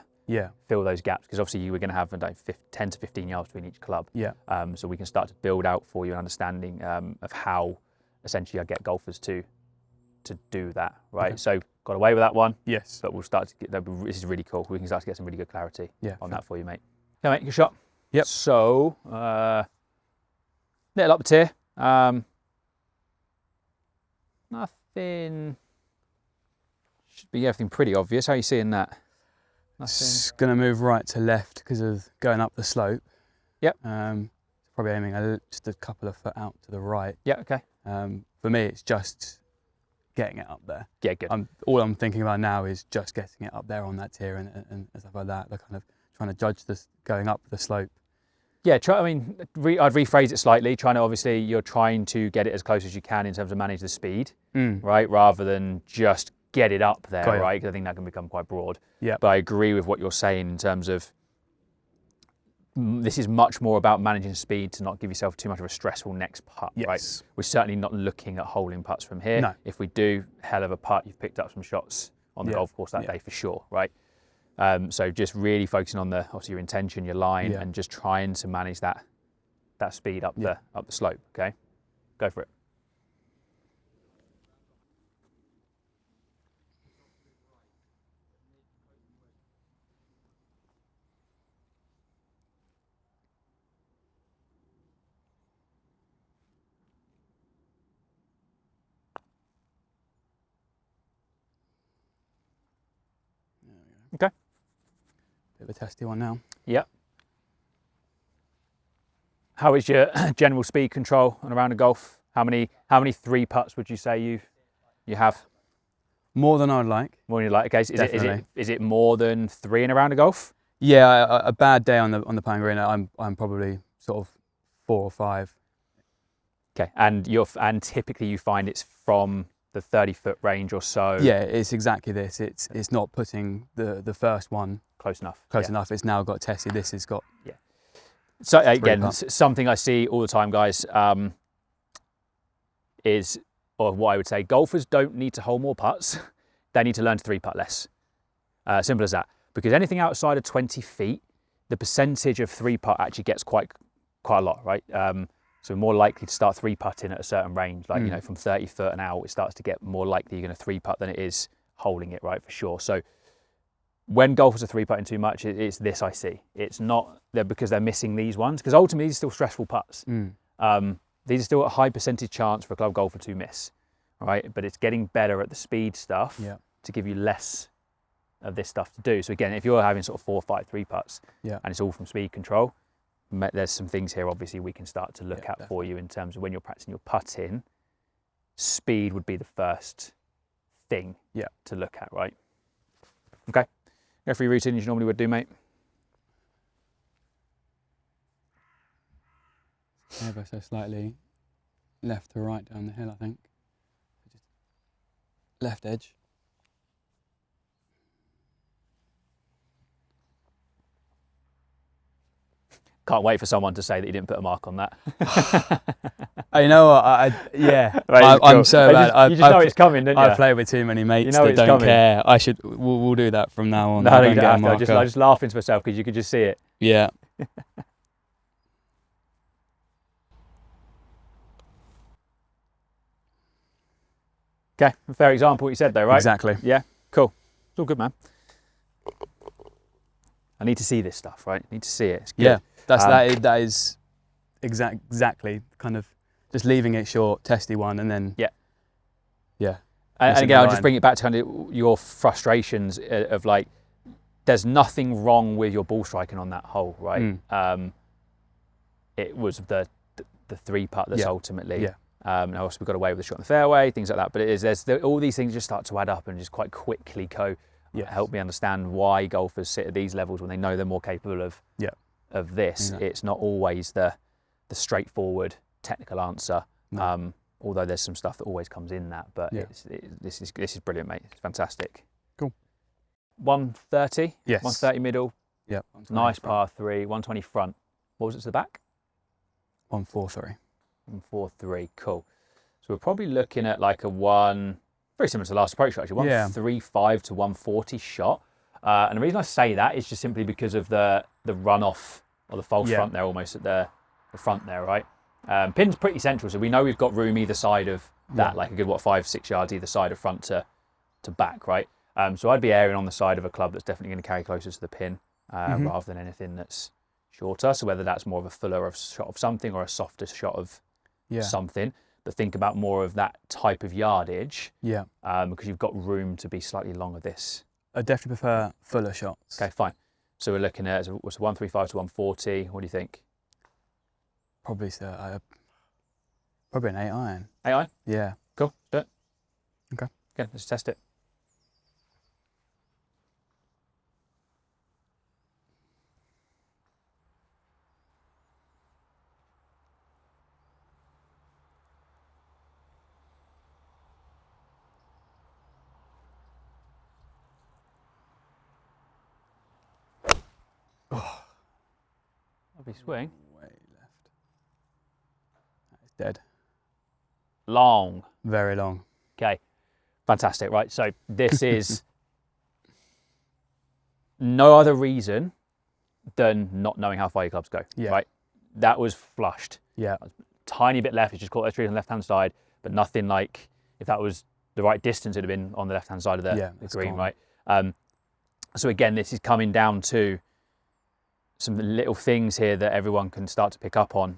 fill those gaps? Because obviously you were going to have 10 to 15 yards between each club. Yeah. So we can start to build out for you an understanding of how essentially I get golfers to do that, right? Okay. So got away with that one. Yes. But we'll start to get, this is really cool. We can start to get some really good clarity on that for you, mate. Okay, mate, good shot. Yep. So, little up the tier. Nothing, should be everything pretty obvious. How are you seeing that? Nothing. It's going to move right to left because of going up the slope. Yep. Probably aiming just a couple of foot out to the right. Yeah, okay. For me, it's just getting it up there. Yeah, good. All I'm thinking about now is just getting it up there on that tier and stuff like that. They're kind of trying to judge this going up the slope. Yeah, I'd rephrase it slightly. You're trying to get it as close as you can in terms of manage the speed, right? Rather than just get it up there, right? Because I think that can become quite broad. Yeah. But I agree with what you're saying in terms of this is much more about managing speed to not give yourself too much of a stressful next putt, right? We're certainly not looking at holding putts from here. No. If we do, hell of a putt, you've picked up some shots on the golf course that day for sure, right? So just really focusing on obviously your intention, your line, and just trying to manage that speed up the slope, okay? Go for it. Okay. Bit of a testy one now. Yep. How is your general speed control on a round of golf? How many 3-putts would you say you have? More than I'd like. More than you like. Okay. So is it more than 3 in a round of golf? Yeah, a bad day on the pine green, I'm probably sort of 4 or 5. Okay. And typically you find it's from the 30-foot range or so. Yeah, it's exactly this. It's not putting the first one close enough. Enough. It's now got tested. This has got. Yeah. So again, 3-putt. something I see all the time, guys, is, or what I would say, golfers don't need to hold more putts. They need to learn to 3-putt less. Simple as that. Because anything outside of 20 feet, the percentage of 3-putt actually gets quite a lot, right? So we're more likely to start 3-putting at a certain range, like, you know, from 30 foot and out, it starts to get more likely you're going to 3-putt than it is holding it, right, for sure. So when golfers are 3-putting too much, it's this I see. It's not because they're missing these ones, because ultimately these are still stressful putts. These are still a high percentage chance for a club golfer to miss, right? But it's getting better at the speed stuff to give you less of this stuff to do. So again, if you're having sort of 4 or 5 3-putts and it's all from speed control, there's some things here obviously we can start to look at definitely. For you in terms of when you're practicing your putting. Speed would be the first thing to look at, right? Okay. Go for your routine as you normally would do, mate. Ever so slightly left to right down the hill, I think. Just left edge. Can't wait for someone to say that you didn't put a mark on that. You know what? Yeah, right, I'm so bad. You just know it's coming, don't you? I play with too many mates you know that don't coming. care. We'll do that from now on. No, you don't have to. I just laughing to myself because you could just see it. Yeah. Okay, fair example what you said though, right? Exactly. Yeah, cool. It's all good, man. I need to see this stuff, right? I need to see it. It's good. Yeah, that is exactly kind of just leaving it short, testy one, and then yeah. And again, I'll just bring it back to kind of your frustrations of like, there's nothing wrong with your ball striking on that hole, right? It was the 3-putt that's ultimately. Yeah. And also we got away with the shot in the fairway, things like that. But all these things just start to add up and just quite quickly go. Help me understand why golfers sit at these levels when they know they're more capable of this. Yeah. It's not always the straightforward technical answer. No. Although there's some stuff that always comes in that, but this is brilliant, mate. It's fantastic. Cool. 130. Yes. 130 middle. Yeah. Nice par 3. 120 front. What was it to the back? 1-4. Sorry. 1-4-3. Cool. So we're probably looking at like a very similar to the last approach shot, actually. 135 to 140 shot. And the reason I say that is just simply because of the runoff or the false front there, almost at the front there, right? Pin's pretty central, so we know we've got room either side of that, like a good 5-6 yards either side of front to back, right? So I'd be airing on the side of a club that's definitely going to carry closer to the pin rather than anything that's shorter. So whether that's more of a fuller shot of something or a softer shot of something, but think about more of that type of yardage. Yeah. Because you've got room to be slightly longer this. I definitely prefer fuller shots. Okay, fine. So we're looking at what's 135 to 140. What do you think? Probably an 8 iron. 8 iron? Yeah. Cool. Do it. Okay. Okay, let's test it. Lovely swing. Way left. That is dead. Long. Very long. Okay, fantastic. Right, so this is no other reason than not knowing how far your clubs go. Yeah. Right, that was flushed. Yeah. Tiny bit left. It's just caught that tree on the left-hand side, but nothing like if that was the right distance, it'd have been on the left-hand side of the green. Gone. Right. So again, this is coming down to some little things here that everyone can start to pick up on.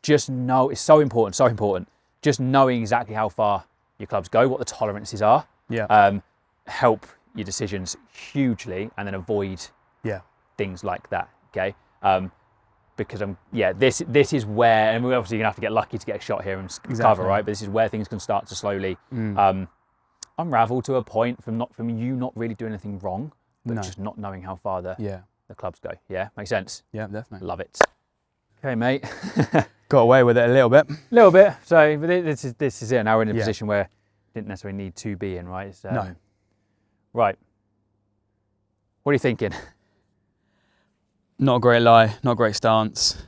Just know, it's so important. Just knowing exactly how far your clubs go, what the tolerances are, help your decisions hugely, and then avoid Yeah. things like that. Okay, because this is where, and we're obviously gonna have to get lucky to get a shot here and cover, right? But this is where things can start to slowly unravel to a point from you not really doing anything wrong, but just not knowing how far the clubs go. Yeah, makes sense. Yeah, definitely. Love it. Okay, mate. Got away with it a little bit. So, but this is it. Now we're in a position where didn't necessarily need to be in, right? It's, No. Right. What are you thinking? Not a great lie, not a great stance.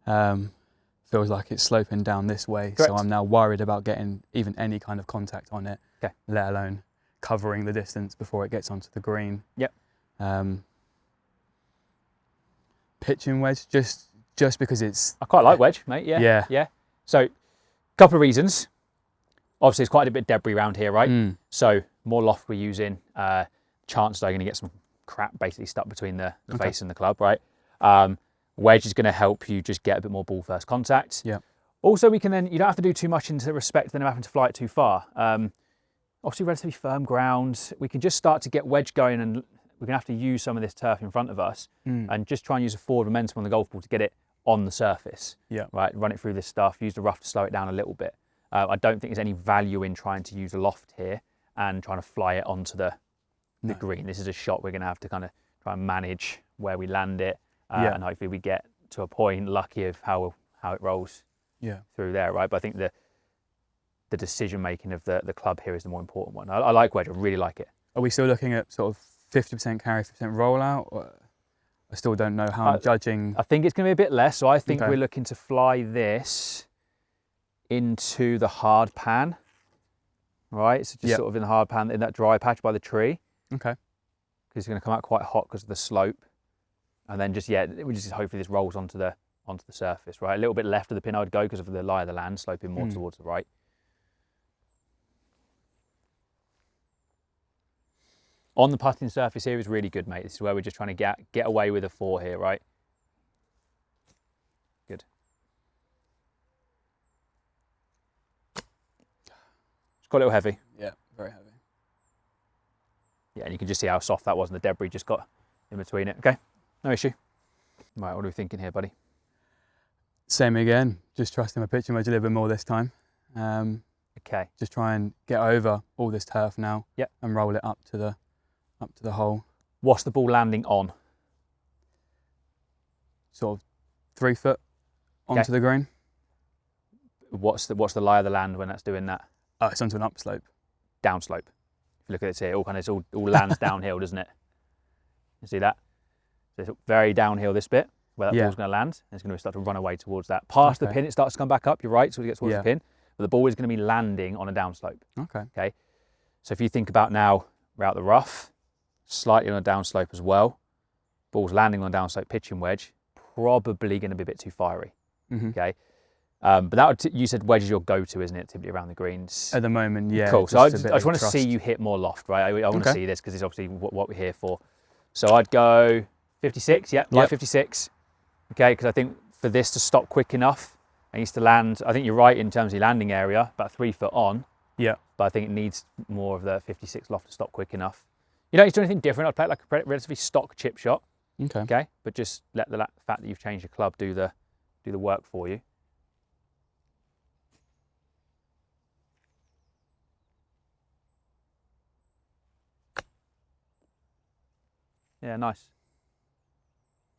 Feels like it's sloping down this way, Correct. so I'm now worried about getting even any kind of contact on it, let alone covering the distance before it gets onto the green. Yep. Pitching wedge, just because it's... I quite like wedge, mate. Yeah. So, couple of reasons. Obviously, it's quite a bit of debris around here, right? So, more loft we're using, chances are going to get some crap basically stuck between the face and the club, right? Wedge is going to help you just get a bit more ball first contact. Yeah. Also, we can then, you don't have to do too much into respect then of having to fly it too far. Obviously, relatively firm ground. We can just start to get wedge going, and we're going to have to use some of this turf in front of us and just try and use a forward momentum on the golf ball to get it on the surface. Yeah. Right. Run it through this stuff, use the rough to slow it down a little bit. I don't think there's any value in trying to use a loft here and trying to fly it onto the green. This is a shot we're going to have to kind of try and manage where we land it, and hopefully we get to a point lucky of how it rolls through there, right? But I think the decision making of the club here is the more important one. I like wedge. I really like it. Are we still looking at sort of 50% carry, 50% rollout? Or I still don't know how I'm judging. I think it's going to be a bit less. So I think we're looking to fly this into the hard pan, right? So just sort of in the hard pan, in that dry patch by the tree. Okay. Because it's going to come out quite hot because of the slope. And then we just hopefully this rolls onto the surface, right? A little bit left of the pin I would go because of the lie of the land, sloping more towards the right. On the putting surface here is really good, mate. This is where we're just trying to get away with a 4 here, right? Good. It's got a little heavy. Yeah, very heavy. Yeah, and you can just see how soft that was and the debris just got in between it. Okay, no issue. Right, what are we thinking here, buddy? Same again, just trusting my pitching wedge a little bit more this time. Okay. Just try and get over all this turf now and roll it up to the hole. What's the ball landing on? Sort of 3 foot onto the green. What's the lie of the land when that's doing that? Oh, it's onto an upslope. Downslope. If you look at this here, it all lands downhill, doesn't it? You see that? So it's very downhill this bit where that ball's going to land, and it's going to start to run away towards that. Past the pin, it starts to come back up. You're right, so it gets towards the pin, but the ball is going to be landing on a downslope. Okay. So if you think about now, we're out the rough, slightly on a downslope as well. Ball's landing on a downslope pitching wedge, probably going to be a bit too fiery. Okay. But you said wedge is your go-to, isn't it? Typically around the greens. At the moment, yeah. Cool. So I just want to see you hit more loft, right? I want to see this because it's obviously what we're here for. So I'd go 56. Yeah, like 56. Okay, because I think for this to stop quick enough, it needs to land. I think you're right in terms of the landing area, about 3 foot on. Yeah. But I think it needs more of the 56 loft to stop quick enough. You don't need to do anything different. I'd play it like a relatively stock chip shot. Okay. But just let the fact that you've changed your club do the work for you. Yeah, nice.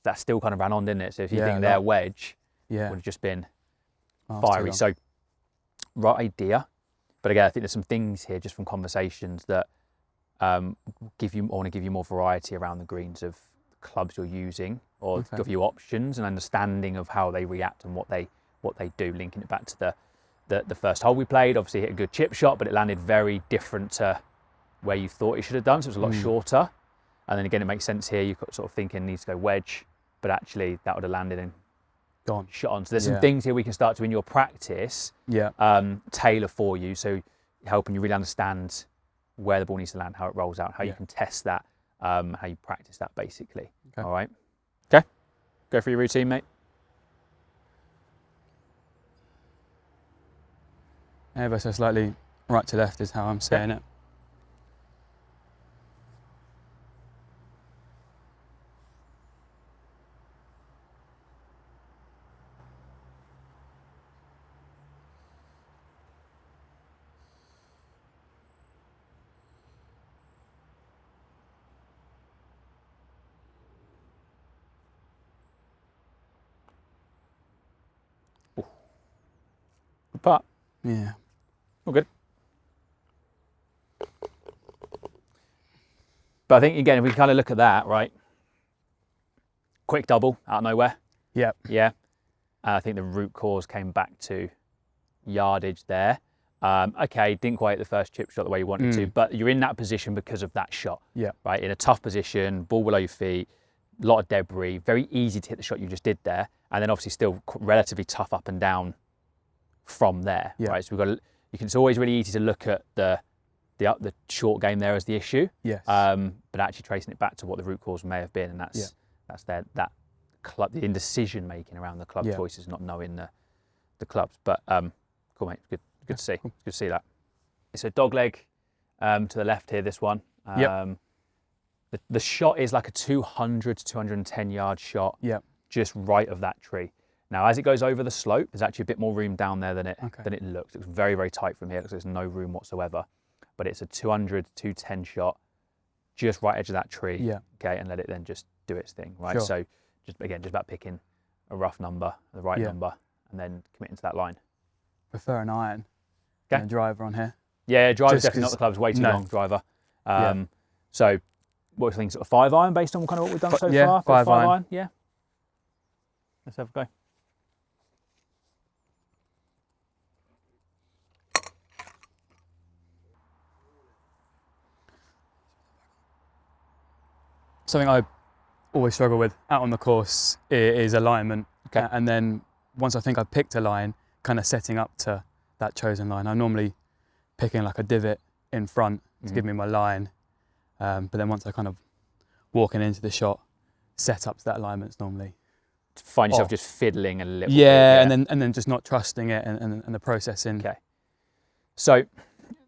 That still kind of ran on, didn't it? So if you think their wedge would have just been fiery. So, right idea. But again, I think there's some things here just from conversations that I want to give you more variety around the greens of clubs you're using, or give you options and understanding of how they react and what they do. Linking it back to the first hole we played, obviously hit a good chip shot, but it landed very different to where you thought it should have done. So it was a lot shorter. And then again, it makes sense here. You're sort of thinking needs to go wedge, but actually that would have landed and gone shot on. So there's some things here we can start to in your practice tailor for you, so helping you really understand where the ball needs to land, how it rolls out, how you can test that, how you practice that basically. Okay. All right. Okay. Go for your routine, mate. Ever so slightly right to left is how I'm saying it. Good putt. Yeah. All good. But I think, again, if we kind of look at that, right? Quick double out of nowhere. Yep. Yeah. I think the root cause came back to yardage there. Okay, didn't quite hit the first chip shot the way you wanted to, but you're in that position because of that shot. Yeah. Right, in a tough position, ball below your feet, a lot of debris, very easy to hit the shot you just did there, and then obviously still relatively tough up and down from there. Yeah. Right, so it's always really easy to look at the short game there as the issue. Yes. But actually tracing it back to what the root cause may have been, and that's that club, the indecision making around the club choices, not knowing the clubs. But cool, mate. Good to see. Cool. Good to see that. It's a dog leg to the left here. This one. The shot is like a 200 to 210 yard shot. Yep. Just right of that tree. Now, as it goes over the slope, there's actually a bit more room down there than it looks. It looks very, very tight from here. It looks like there's no room whatsoever. But it's a 200 to 210 shot, just right edge of that tree. Yeah. Okay, and let it then just do its thing, right? Sure. So just about picking a rough number, the right number, and then committing to that line. Prefer an iron. Okay. And a driver on here. Yeah, driver's definitely not the club's way too long, driver. So what do you think, sort of 5 iron based on kind of what we've done so far? 5 iron. Yeah. Let's have a go. Something I always struggle with out on the course is alignment. Okay. And then once I think I've picked a line, kind of setting up to that chosen line. I'm normally picking like a divot in front to give me my line. But then once I kind of walking into the shot, set up to that alignment's normally Find yourself just fiddling a little bit. Yeah, and then just not trusting it and the processing. Okay. So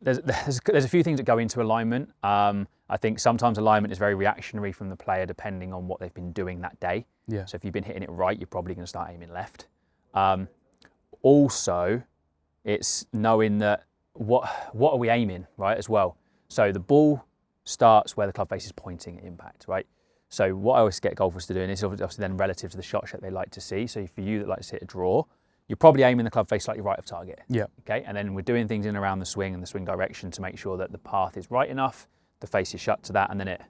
there's a few things that go into alignment. I think sometimes alignment is very reactionary from the player depending on what they've been doing that day. Yeah. So if you've been hitting it right, you're probably going to start aiming left. Also, it's knowing that what are we aiming, right, as well. So the ball starts where the club face is pointing at impact, right? So what I always get golfers to do, and it's obviously then relative to the shot shape they like to see. So for you that likes to hit a draw, you're probably aiming the club face slightly right of target. Yeah. Okay, and then we're doing things in and around the swing and the swing direction to make sure that the path is right enough, the face is shut to that, and then it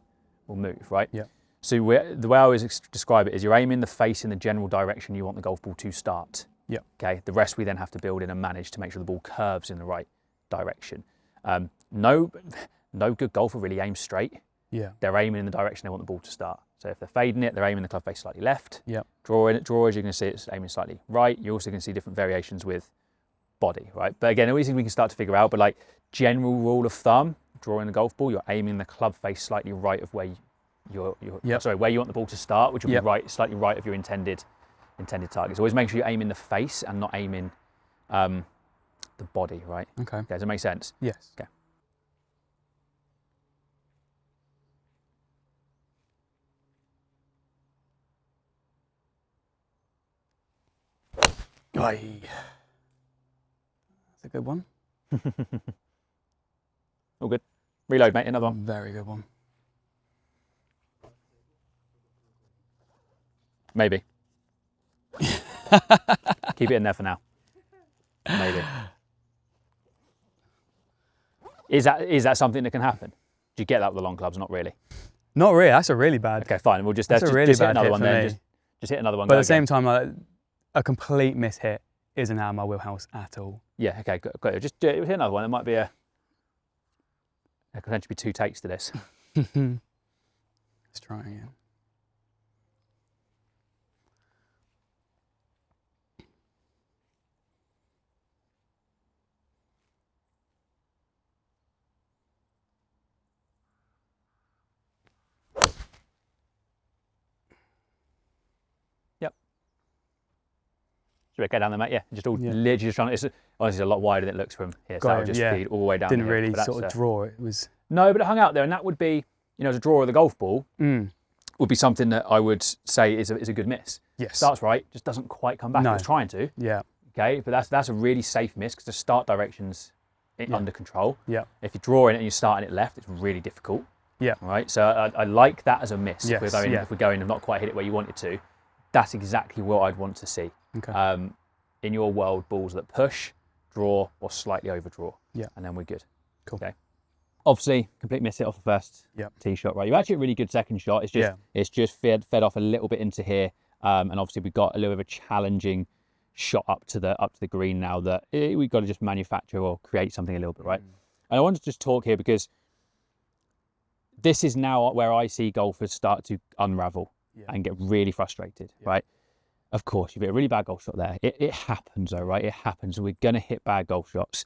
will move, right? Yeah. So the way I always describe it is you're aiming the face in the general direction you want the golf ball to start. Yeah. Okay, the rest we then have to build in and manage to make sure the ball curves in the right direction. No good golfer really aims straight. Yeah. They're aiming in the direction they want the ball to start. So if they're fading it, they're aiming the club face slightly left. Yeah. Drawers, you're going to see it's aiming slightly right. You're also going to see different variations with body, right? But again, always things we can start to figure out, but like general rule of thumb, drawing the golf ball, you're aiming the club face slightly right of where where you want the ball to start, which will be right, slightly right of your intended target. So always make sure you're aiming the face and not aiming the body, right? Okay. Does that make sense? Yes. Okay. Aye. That's a good one. All good. Reload, mate. Another one. Very good one. Maybe. Keep it in there for now. Maybe. Is that something that can happen? Do you get that with the long clubs? Not really. Not really. That's a really bad. Okay, fine. We'll just That's a really hit bad another hit one for then. me. Just hit another one. But go at the same again. time, like, a complete miss hit isn't out of my wheelhouse at all. Yeah. Okay. Got it. Just hit another one. There might be there could potentially be 2 takes to this. Let's try again. Should we go down there, mate? Yeah, literally just trying to, it's honestly a lot wider than it looks from here. So Got that'll him, just yeah. feed all the way down Didn't here. really But sort of that's, draw it. It was. No, but it hung out there, and that would be, as a drawer of the golf ball, would be something that I would say is a good miss. Yes. Starts right, just doesn't quite come back. No. It was trying to. Yeah. Okay, but that's a really safe miss because the start direction's under control. Yeah. If you're drawing it and you're starting it left, it's really difficult. Yeah. Right. So I like that as a miss. Yes, If we're going and not quite hit it where you want it to, that's exactly what I'd want to see. Okay. In your world, balls that push, draw or slightly over draw. Yeah. And then we're good. Cool. Okay. Obviously, complete miss it off the first tee shot, right? You've actually a really good second shot. It's just fed off a little bit into here. And obviously we've got a little bit of a challenging shot up to the green now that we've got to just manufacture or create something a little bit, right? And I want to just talk here because this is now where I see golfers start to unravel and get really frustrated, right? Of course, you've hit a really bad golf shot there. It happens though, right? It happens. We're going to hit bad golf shots.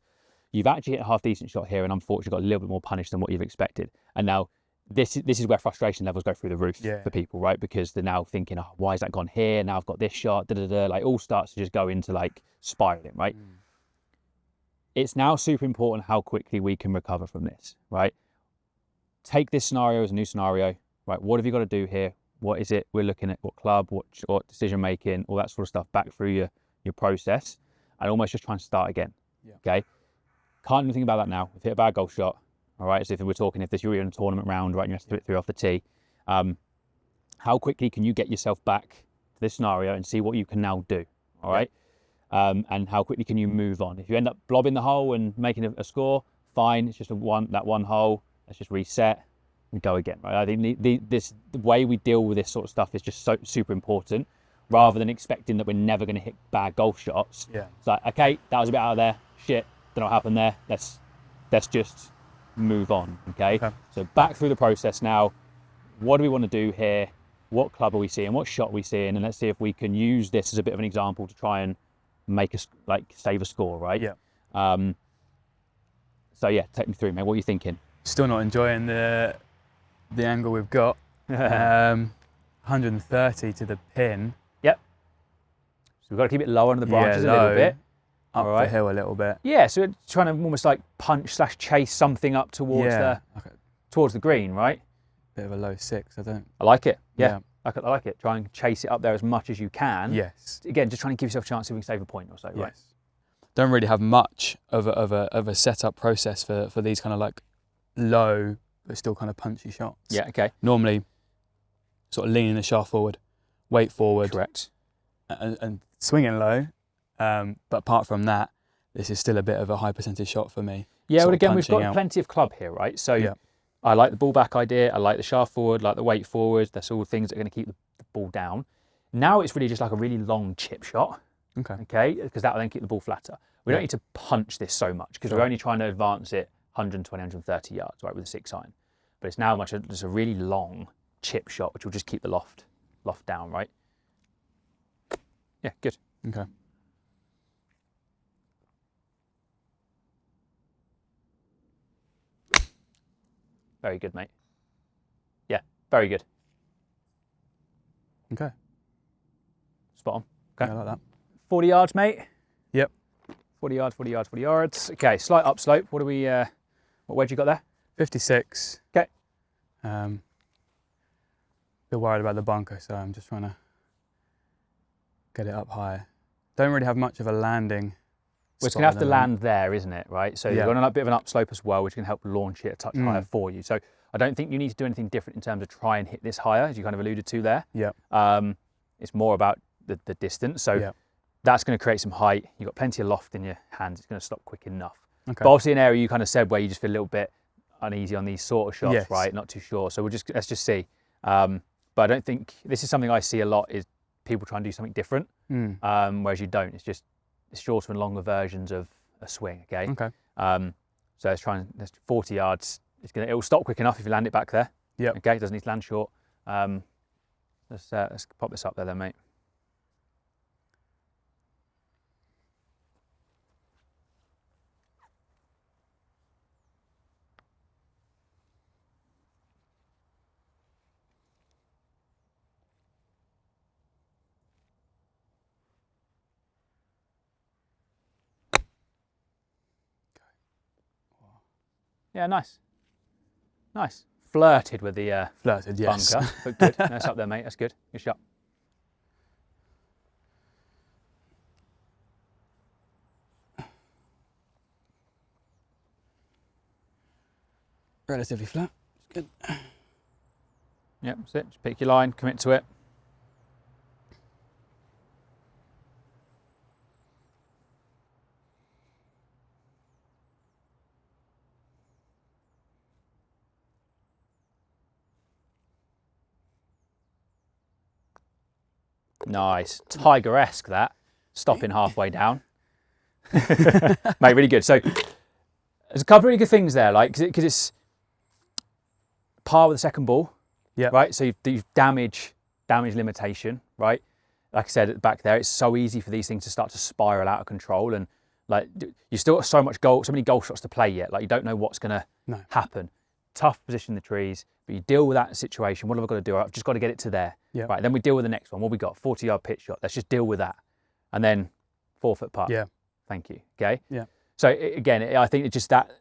You've actually hit a half decent shot here and unfortunately got a little bit more punished than what you've expected. And now this is where frustration levels go through the roof for people, right? Because they're now thinking, oh, why has that gone here? Now I've got this shot, like all starts to just go into like spiraling, right? It's now super important how quickly we can recover from this, right? Take this scenario as a new scenario, right? What have you got to do here? What is it? We're looking at what club, what decision making, all that sort of stuff back through your process and almost just try and start again, okay? Can't do anything about that now. We've hit a bad golf shot, all right? So if we're talking, if you're in a tournament round, right, and you have to hit 3 off the tee, how quickly can you get yourself back to this scenario and see what you can now do, all right? And how quickly can you move on? If you end up blobbing the hole and making a score, fine. It's just that one hole. Let's just reset and go again, right? I think the way we deal with this sort of stuff is just so super important, rather than expecting that we're never going to hit bad golf shots. It's like, okay, that was a bit out of there. Shit, don't know what happened there. Let's just move on, okay? So back through the process now. What do we want to do here? What club are we seeing? What shot are we seeing? And let's see if we can use this as a bit of an example to try and make us save a score, right? So yeah, take me through, mate. What are you thinking? Still not enjoying the angle we've got. 130 to the pin. So we've got to keep it lower under the branches a little bit. Up the hill a little bit. Yeah, so we're trying to almost like punch/chase something up towards the green, right? Bit of a low 6, I like it. I like it. Try and chase it up there as much as you can. Again, just trying to give yourself a chance if we can save a point or so, right? Don't really have much of a setup process for these kind of like low but still kind of punchy shots. Normally sort of leaning the shaft forward, weight forward. Correct. And swinging low. But apart from that, this is still a bit of a high percentage shot for me. Yeah, well again, we've got plenty of club here, right? So I like the ball back idea. I like the shaft forward, like the weight forward. That's all things that are going to keep the ball down. Now it's really just like a really long chip shot. Okay, because that will then keep the ball flatter. We don't need to punch this so much because we're only trying to advance it 120, 130 yards, right, with a 6-iron. But it's now just a really long chip shot, which will just keep the loft down, right? Yeah, good. Okay. Very good, mate. Yeah, very good. Okay. Spot on. Okay. Yeah, I like that. 40 yards, mate. Yep. 40 yards, 40 yards, 40 yards. Okay, slight upslope. What wedge you got there? 56. Okay. Bit worried about the bunker, so I'm just trying to get it up high. Don't really have much of a landing. Well, it's going to have to land there, isn't it, right? So you've got a bit of an upslope as well, which can help launch it a touch higher for you. So I don't think you need to do anything different in terms of try and hit this higher, as you kind of alluded to there. It's more about the distance. So that's going to create some height. You've got plenty of loft in your hands. It's going to stop quick enough. But obviously an area you kind of said where you just feel a little bit uneasy on these sort of shots, right? Not too sure. So let's just see. But I don't think, this is something I see a lot, is people try and do something different, whereas you don't. It's shorter and longer versions of a swing, okay? So let's 40 yards. It'll stop quick enough if you land it back there. Okay, it doesn't need to land short. Let's pop this up there then, mate. Yeah, nice. Nice. Flirted with the bunker, but good. That's up there, mate. That's good. Good shot. Relatively flat. It's good. Yep, that's it. Just pick your line, commit to it. Nice. Tiger-esque, that. Stopping halfway down. Mate, really good. So there's a couple of really good things there, like, because it's par with the second ball, right? So you've damage limitation, right? Like I said at the back there, it's so easy for these things to start to spiral out of control, and like you still got so many golf shots to play yet. Like you don't know what's going to happen. Tough position in the trees, but you deal with that situation. What have I got to do? I've just got to get it to there. Right. Then we deal with the next one. What we got? 40-yard pitch shot. Let's just deal with that, and then 4-foot putt. Yeah. Thank you. Okay. Yeah. So again, I think it's just that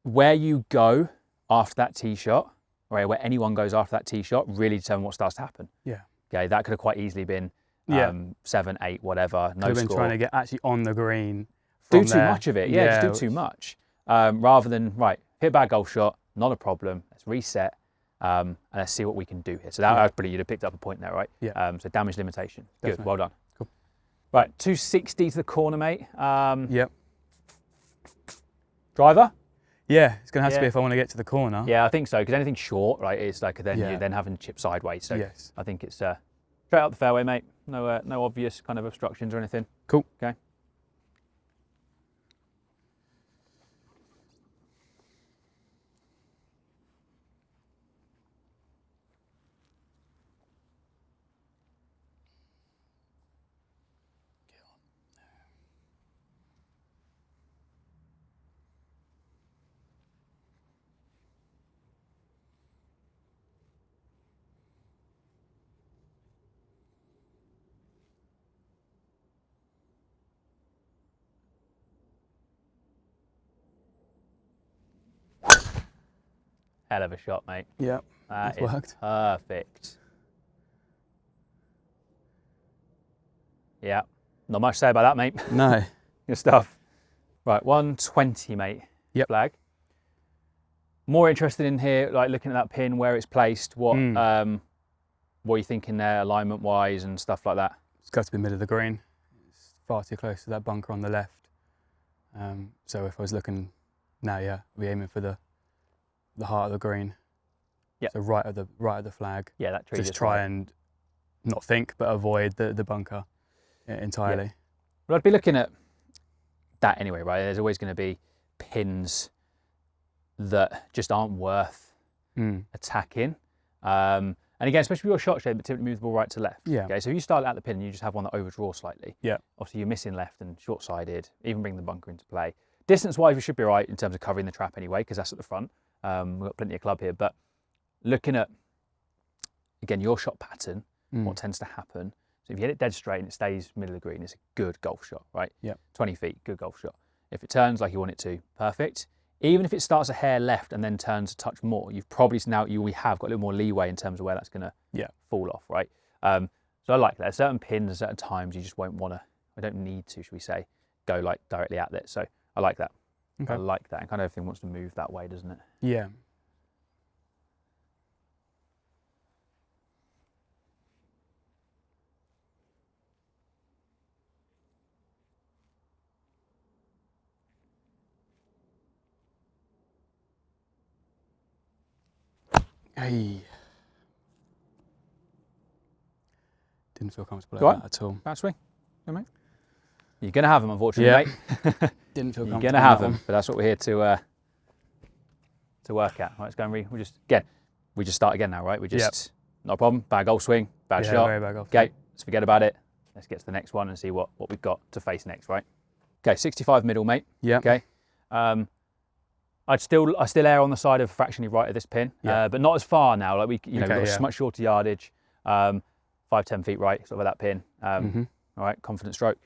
where you go after that tee shot, right? Where anyone goes after that tee shot, really determine what starts to happen. Yeah. Okay. That could have quite easily been 7, 8, whatever. No Could have been score. trying to get actually on the green. Do too much of it. Yeah. Just do too much. Rather than hit a bad golf shot, not a problem. Let's reset. And let's see what we can do here. So that was brilliant. You'd have picked up a point there, right? Yeah. So damage limitation. Definitely. Good. Well done. Cool. Right. 260 to the corner, mate. Yep. Driver? Yeah, it's going to have to be if I want to get to the corner. Yeah, I think so. Because anything short, right, it's like you're then having to chip sideways. So yes. I think it's straight up the fairway, mate. No obvious kind of obstructions or anything. Cool. Okay. Hell of a shot, mate. Yeah, That it's worked. Perfect. Yeah, not much to say about that, mate. No. Good stuff. Right, 120, mate. Yep. Flag. More interested in here, like looking at that pin, where it's placed, what are you thinking there, alignment-wise and stuff like that? It's got to be mid of the green. It's far too close to that bunker on the left. So if I was looking now, I'd be aiming for the heart of the green. Yeah. So right of the flag. Yeah, that tree. Just try and not think, but avoid the bunker entirely. Yeah. Well, I'd be looking at that anyway, right? There's always going to be pins that just aren't worth attacking. And again, especially with your shot shape, that typically moves the ball right to left. Yeah. Okay, so if you start at the pin and you just have one that overdraws slightly, yeah. obviously you're missing left and short-sided, even bring the bunker into play. Distance-wise, we should be right in terms of covering the trap anyway, because that's at the front. We've got plenty of club here, but looking at, again, your shot pattern, what tends to happen. So if you hit it dead straight and it stays middle of the green, it's a good golf shot, right? Yeah. 20 feet, good golf shot. If it turns like you want it to, perfect. Even if it starts a hair left and then turns a touch more, you've probably we have got a little more leeway in terms of where that's going to fall off, right? So I like that. Certain pins, at certain times, you just won't want to, I don't need to, should we say, go like directly at it. So I like that. Okay. I like that. And kind of everything wants to move that way, doesn't it? Yeah. Hey. Didn't feel comfortable like that at all. Bad swing. Yeah, mate. You're going to have them, unfortunately, mate. Didn't feel comfortable. You're going to have them, but that's what we're here to work at. Right, let's go and we just start again now, right? We just, no problem. Bad golf swing, bad shot. Very bad golf. Okay, let's forget about it. Let's get to the next one and see what we've got to face next, right? Okay, 65 middle, mate. Yeah. Okay. I still err on the side of fractionally right of this pin, but not as far now. Like we've got much shorter yardage, 5-10 feet right, sort of at that pin. All right, confident stroke.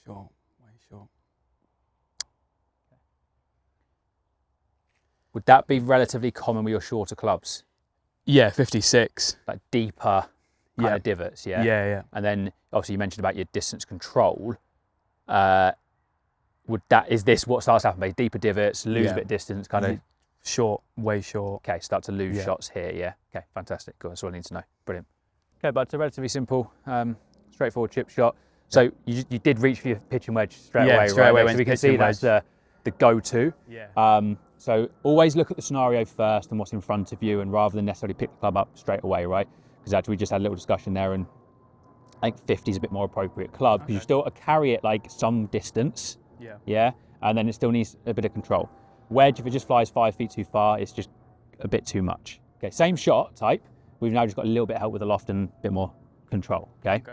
Short, way short. Would that be relatively common with your shorter clubs? Yeah, 56. Like deeper kind of divots, yeah? Yeah, yeah. And then obviously you mentioned about your distance control. Is this what starts to happen? Deeper divots, lose a bit of distance, kind of short, way short. Okay, start to lose shots here, yeah. Okay, fantastic. Good, that's all I need to know. Brilliant. Okay, bud, so relatively simple, straightforward chip shot. So you did reach for your pitch and wedge straight away, straight right? away So went we can pitch see and that's wedge. the go-to. Yeah. So always look at the scenario first and what's in front of you, and rather than necessarily pick the club up straight away, right? Because actually we just had a little discussion there, and I think 50 is a bit more appropriate club because you still carry it like some distance. Yeah. And then it still needs a bit of control. Wedge, if it just flies 5 feet too far, it's just a bit too much. Okay, same shot type. We've now just got a little bit of help with the loft and a bit more control. Okay.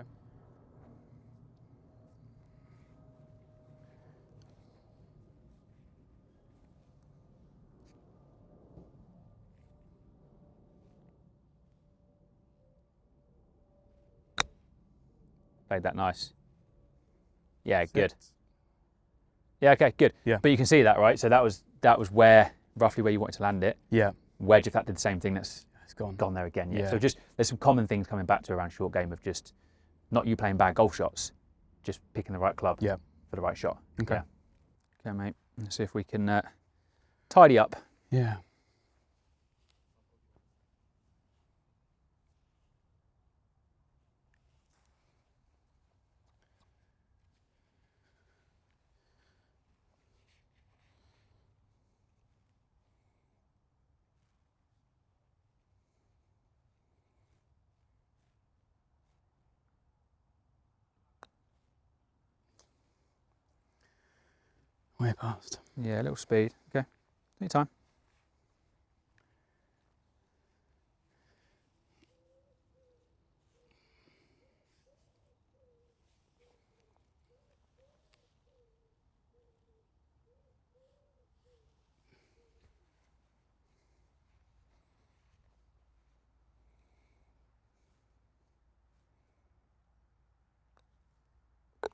Played that nice. Yeah, good. Yeah, okay, good. Yeah. But you can see that, right? So that was where roughly where you wanted to land it. Yeah. Wedge, if that did the same thing, that's It's gone. gone there again. Yeah. Yeah. So just there's some common things coming back to around short game of just not you playing bad golf shots, just picking the right club Yeah. for the right shot. Okay. Yeah. Okay, mate. Let's see if we can tidy up. Yeah. Way past. Yeah, a little speed. Okay. Take your time.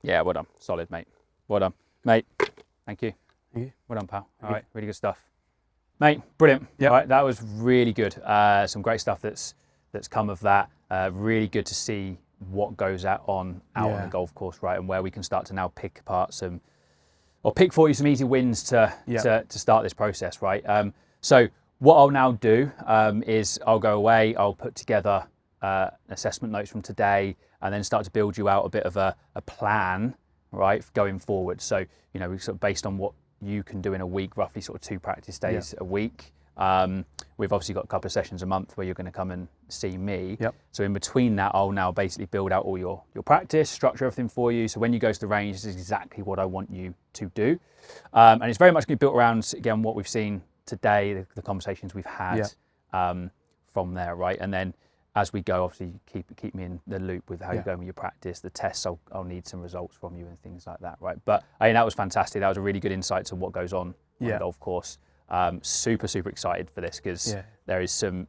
Yeah, well done. Solid, mate. Well done. Mate, thank you. Thank you. Well done, pal. Thank All right, really good stuff. Mate, brilliant. Yep. All right, that was really good. Some great stuff that's come of that. Really good to see what goes out on the golf course, right, and where we can start to now pick apart pick for you some easy wins to start this process, right? So what I'll now do is I'll go away, I'll put together assessment notes from today, and then start to build you out a bit of a plan, right, going forward. So, you know, we sort of based on what you can do in a week, roughly sort of 2 practice days a week. We've obviously got a couple of sessions a month where you're going to come and see me. Yep. So in between that, I'll now basically build out all your practice, structure everything for you. So when you go to the range, this is exactly what I want you to do. And it's very much going to be built around, again, what we've seen today, the conversations we've had from there, right? And then as we go, obviously keep me in the loop with how you're going with your practice, the tests. I'll need some results from you and things like that, right? But I mean, that was fantastic. That was a really good insight to what goes on the golf course. Super excited for this because there is some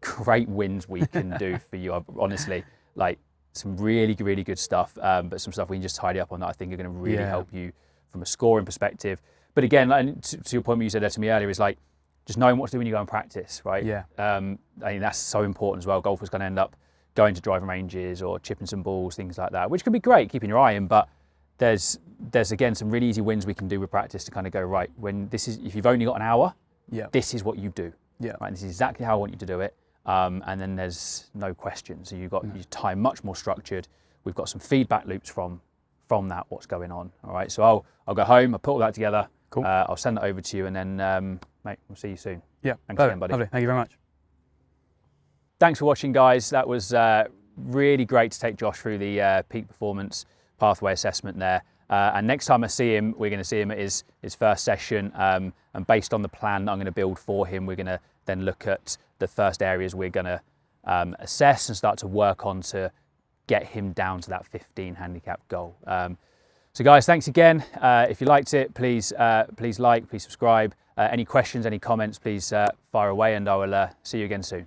great wins we can do for you. Honestly, like some really good stuff, but some stuff we can just tidy up on that I think are going to really help you from a scoring perspective. But again, like, to your point, what you said there to me earlier is like just knowing what to do when you go and practice, right? Yeah. I mean, that's so important as well. Golfers going to end up going to driving ranges or chipping some balls, things like that, which can be great, keeping your eye in, but there's again some really easy wins we can do with practice to kind of go, right, when this is, if you've only got an hour, this is what you do. Yeah. Right. This is exactly how I want you to do it. And then there's no question. So you've got your time much more structured. We've got some feedback loops from that, what's going on. All right. So I'll go home, I'll put all that together. Cool. I'll send it over to you, and then mate, we'll see you soon. Yeah. Thanks again, buddy. Lovely. Thank you very much. Thanks for watching, guys. That was really great to take Josh through the peak performance pathway assessment there. And next time I see him, we're going to see him at his first session. And based on the plan that I'm going to build for him, we're going to then look at the first areas we're going to assess and start to work on to get him down to that 15 handicap goal. So guys, thanks again. If you liked it, please like, please subscribe. Any questions, any comments, please fire away, and I will see you again soon.